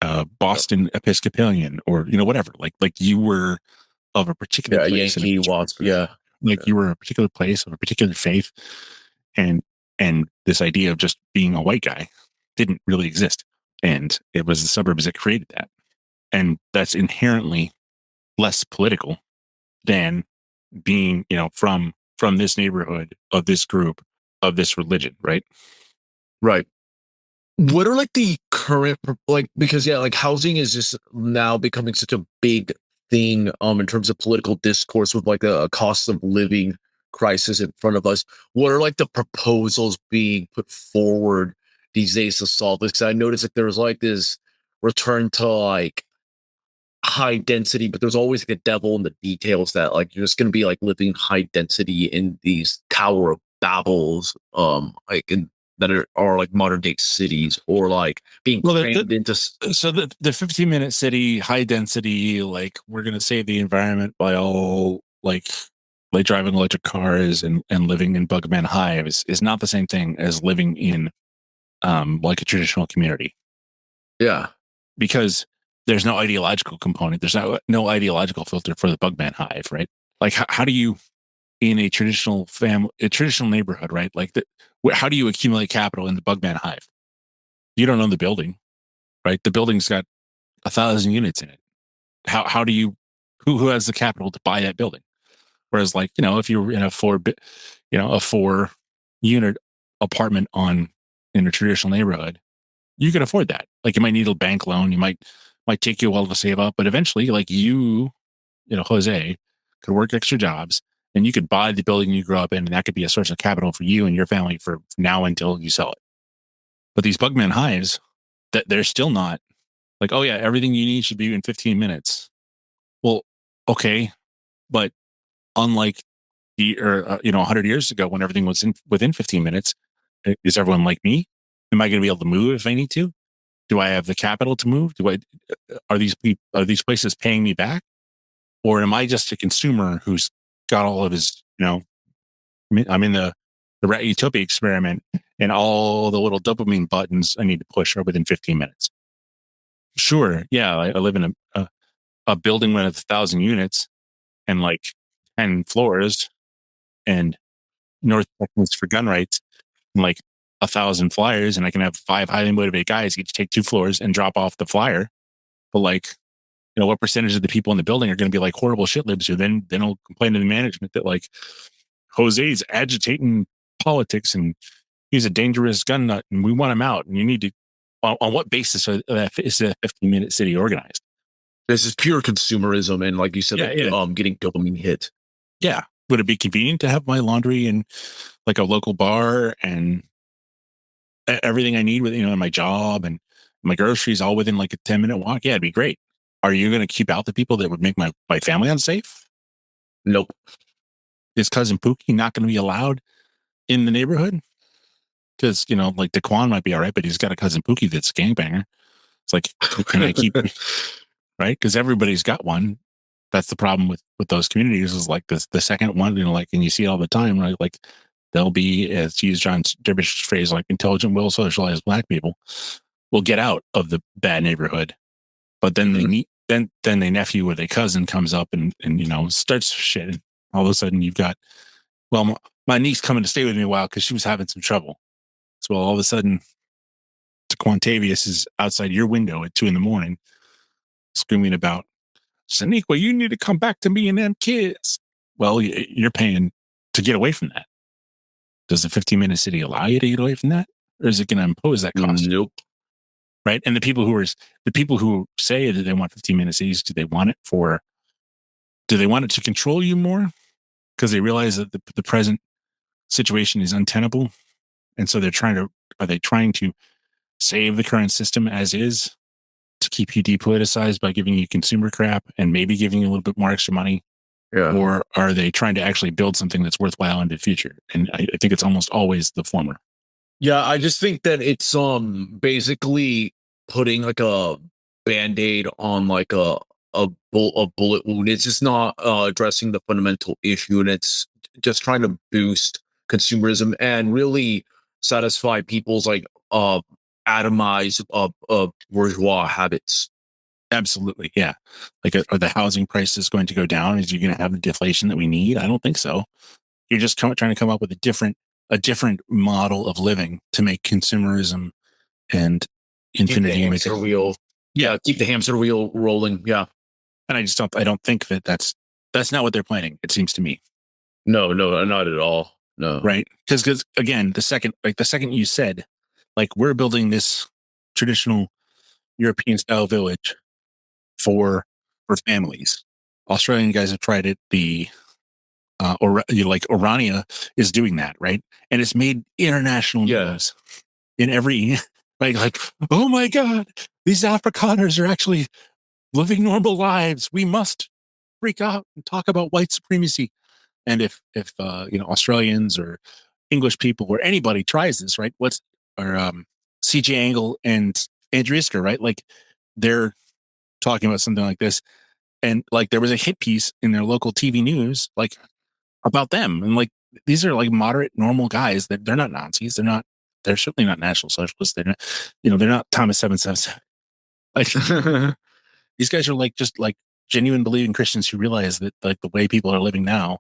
Speaker 1: Yeah,
Speaker 2: Boston Episcopalian, or whatever. Like you were of a particular
Speaker 1: yeah,
Speaker 2: place in a
Speaker 1: Yankee
Speaker 2: particular,
Speaker 1: Wasp. Yeah,
Speaker 2: like
Speaker 1: yeah.
Speaker 2: you were a particular place of a particular faith, and this idea of just being a white guy didn't really exist, and it was the suburbs that created that, and that's inherently less political than being from this neighborhood, of this group, of this religion, right?
Speaker 1: Right. What are like the current like, because yeah, like housing is just now becoming such a big thing in terms of political discourse, with like a cost of living crisis in front of us. What are like the proposals being put forward these days to solve this? 'Cause I noticed like there's like this return to like high density, but there's always like a devil in the details, that like you're just gonna be like living high density in these Tower of Babels, like in that are like modern day cities, or like being
Speaker 2: Well,
Speaker 1: crammed into
Speaker 2: so the 15-minute city, high density, like we're gonna save the environment by all like driving electric cars and living in Bugman hives is not the same thing as living in like a traditional community,
Speaker 1: yeah.
Speaker 2: because there's no ideological component. There's no ideological filter for the Bugman hive, right? Like how do you, in a traditional neighborhood, right? Like how do you accumulate capital in the Bugman hive? You don't own the building, right? The building's got 1,000 units in it. How do you, who has the capital to buy that building? Whereas, like, if you're in a 4 unit apartment in a traditional neighborhood, you can afford that. Like, you might need a bank loan. You might take you a while to save up, but eventually, like Jose, could work extra jobs, and you could buy the building you grew up in, and that could be a source of capital for you and your family for now until you sell it. But these Bugman hives, that they're still not like, oh yeah, everything you need should be in 15 minutes. Well, okay, but unlike 100 years ago, when everything was within 15 minutes, is everyone like me? Am I going to be able to move if I need to? Do I have the capital to move? Are these places paying me back, or am I just a consumer who's got all of his, I'm in the Rat Utopia experiment, and all the little dopamine buttons I need to push are within 15 minutes. Sure, yeah, I live in a building with 1,000 units and like 10 floors, and North Texas for gun rights, and like 1,000 flyers, and I can have 5 highly motivated guys each take 2 floors and drop off the flyer. But like, what percentage of the people in the building are going to be like horrible shit libs who then will complain to the management that like Jose's agitating politics and he's a dangerous gun nut and we want him out, and you need to, on what basis is a 15-minute city organized?
Speaker 1: This is pure consumerism, and like you said,
Speaker 2: Yeah,
Speaker 1: like
Speaker 2: yeah,
Speaker 1: getting dopamine hit.
Speaker 2: yeah. Would it be convenient to have my laundry in like a local bar and everything I need with in my job and my groceries all within like a 10-minute walk? Yeah, it'd be great. Are you going to keep out the people that would make my family unsafe?
Speaker 1: Nope.
Speaker 2: Is cousin Pookie not going to be allowed in the neighborhood? Because like Daquan might be all right, but he's got a cousin Pookie that's a gangbanger. It's like, can I keep, right? Because everybody's got one. That's the problem with those communities, is like the second one, like, and you see it all the time, right? Like they'll be, as to use John Derbysh's phrase, like intelligent, well socialized black people will get out of the bad neighborhood, but then they
Speaker 1: Mhm.
Speaker 2: need then their nephew or their cousin comes up and starts shit. And all of a sudden you've got, well, my niece coming to stay with me a while because she was having some trouble. So all of a sudden, Quantavious is outside your window at 2 a.m. screaming about, Saniqua, you need to come back to me and them kids. Well, you're paying to get away from that. Does the 15-minute city allow you to get away from that? Or is it going to impose that cost?
Speaker 1: Nope.
Speaker 2: Right. And the people who say that they want 15-minute cities, do they want it to control you more? Because they realize that the present situation is untenable. And so are they trying to save the current system as is to keep you depoliticized by giving you consumer crap and maybe giving you a little bit more extra money?
Speaker 1: Yeah.
Speaker 2: Or are they trying to actually build something that's worthwhile into the future? And I think it's almost always the former.
Speaker 1: Yeah, I just think that it's basically putting like a band-aid on like a bullet wound. It's just not addressing the fundamental issue, and it's just trying to boost consumerism and really satisfy people's like atomized bourgeois habits.
Speaker 2: Absolutely. Yeah. Like, are the housing prices going to go down? Is you going to have the deflation that we need? I don't think so. You're just trying to come up with a different model of living to make consumerism and
Speaker 1: Keep the
Speaker 2: infinity make it.
Speaker 1: hamster wheel.
Speaker 2: Yeah.
Speaker 1: Yeah, keep the hamster wheel rolling. Yeah.
Speaker 2: And I don't think that that's not what they're planning. It seems to me.
Speaker 1: No, no, not at all. No.
Speaker 2: Right. Because again, the second you said, like, we're building this traditional European style village for families. Australian guys have tried it. Or like Orania is doing that, right? And it's made international
Speaker 1: Yeah.
Speaker 2: news in every like, oh my god, these Afrikaners are actually living normal lives. We must freak out and talk about white supremacy. And if Australians or English people or anybody tries this, right? CJ Angle and Andrew Isker, right? Like, they're talking about something like this, and like there was a hit piece in their local TV news, like, about them, and like, these are like moderate, normal guys. That they're not Nazis. They're certainly not National Socialists. They're not, they're not Thomas 777. Like, these guys are like just like genuine believing Christians who realize that like the way people are living now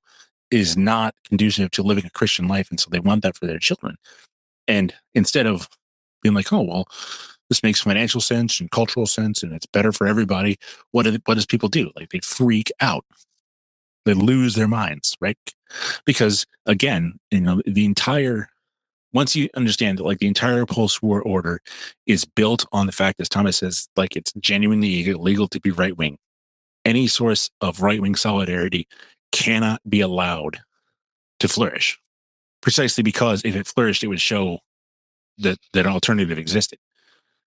Speaker 2: is not conducive to living a Christian life, and so they want that for their children. And instead of being like, oh well, this makes financial sense and cultural sense, and it's better for everybody, what does people do? Like, they freak out, they lose their minds, right? Because again, the entire once you understand that, like, the entire post-war order is built on the fact, as Thomas says, like, it's genuinely illegal to be right wing. Any source of right wing solidarity cannot be allowed to flourish, precisely because if it flourished, it would show that an alternative existed.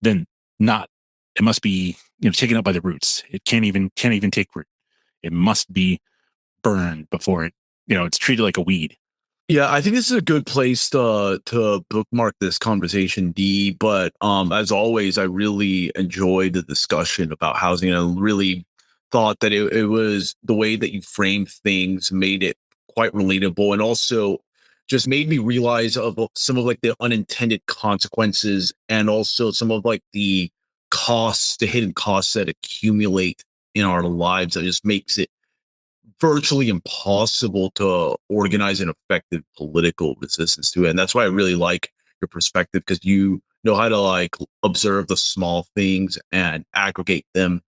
Speaker 2: Then not, it must be taken up by the roots. It can't even take root. It must be burned before it's treated like a weed.
Speaker 1: Yeah, I think this is a good place to bookmark this conversation, D. But as always, I really enjoyed the discussion about housing, and I really thought that it was the way that you framed things made it quite relatable, and also just made me realize of some of like the unintended consequences, and also some of like the costs, the hidden costs that accumulate in our lives, that just makes it virtually impossible to organize an effective political resistance to it. And that's why I really like your perspective, because you know how to like observe the small things and aggregate them.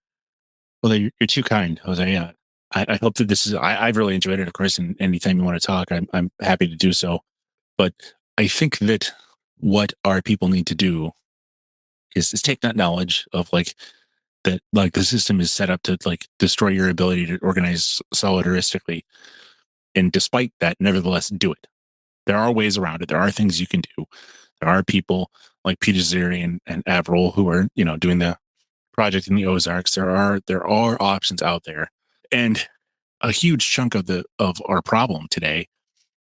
Speaker 2: Well, you're too kind, Jose. I hope that this is. I've really enjoyed it, of course. And anytime you want to talk, I'm happy to do so. But I think that what our people need to do is take that knowledge of, like, that, like, the system is set up to, like, destroy your ability to organize solidaristically, and despite that, nevertheless do it. There are ways around it. There are things you can do. There are people like Peter Zeri and Avril who are doing the project in the Ozarks. There are options out there, and a huge chunk of our problem today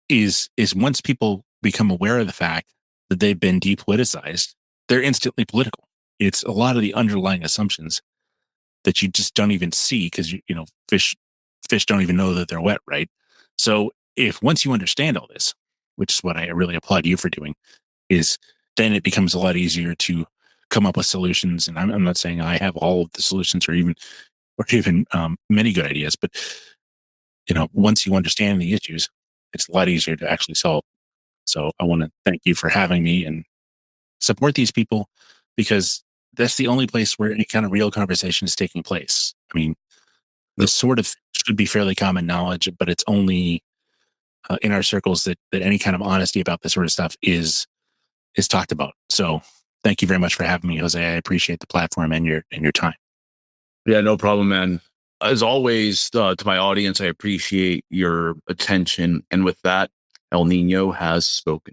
Speaker 2: is once people become aware of the fact that they've been depoliticized, they're instantly political. It's a lot of the underlying assumptions that you just don't even see, because fish don't even know that they're wet, right? So if once you understand all this, which is what I really applaud you for doing, is then it becomes a lot easier to come up with solutions. And I'm not saying I have all of the solutions, or even many good ideas, but once you understand the issues, it's a lot easier to actually solve. So I want to thank you for having me and support these people, because that's the only place where any kind of real conversation is taking place. I mean, this sort of should be fairly common knowledge, but it's only in our circles that any kind of honesty about this sort of stuff is talked about. So thank you very much for having me, Jose. I appreciate the platform and your time.
Speaker 1: Yeah, no problem, man. As always, to my audience, I appreciate your attention. And with that, El Nino has spoken.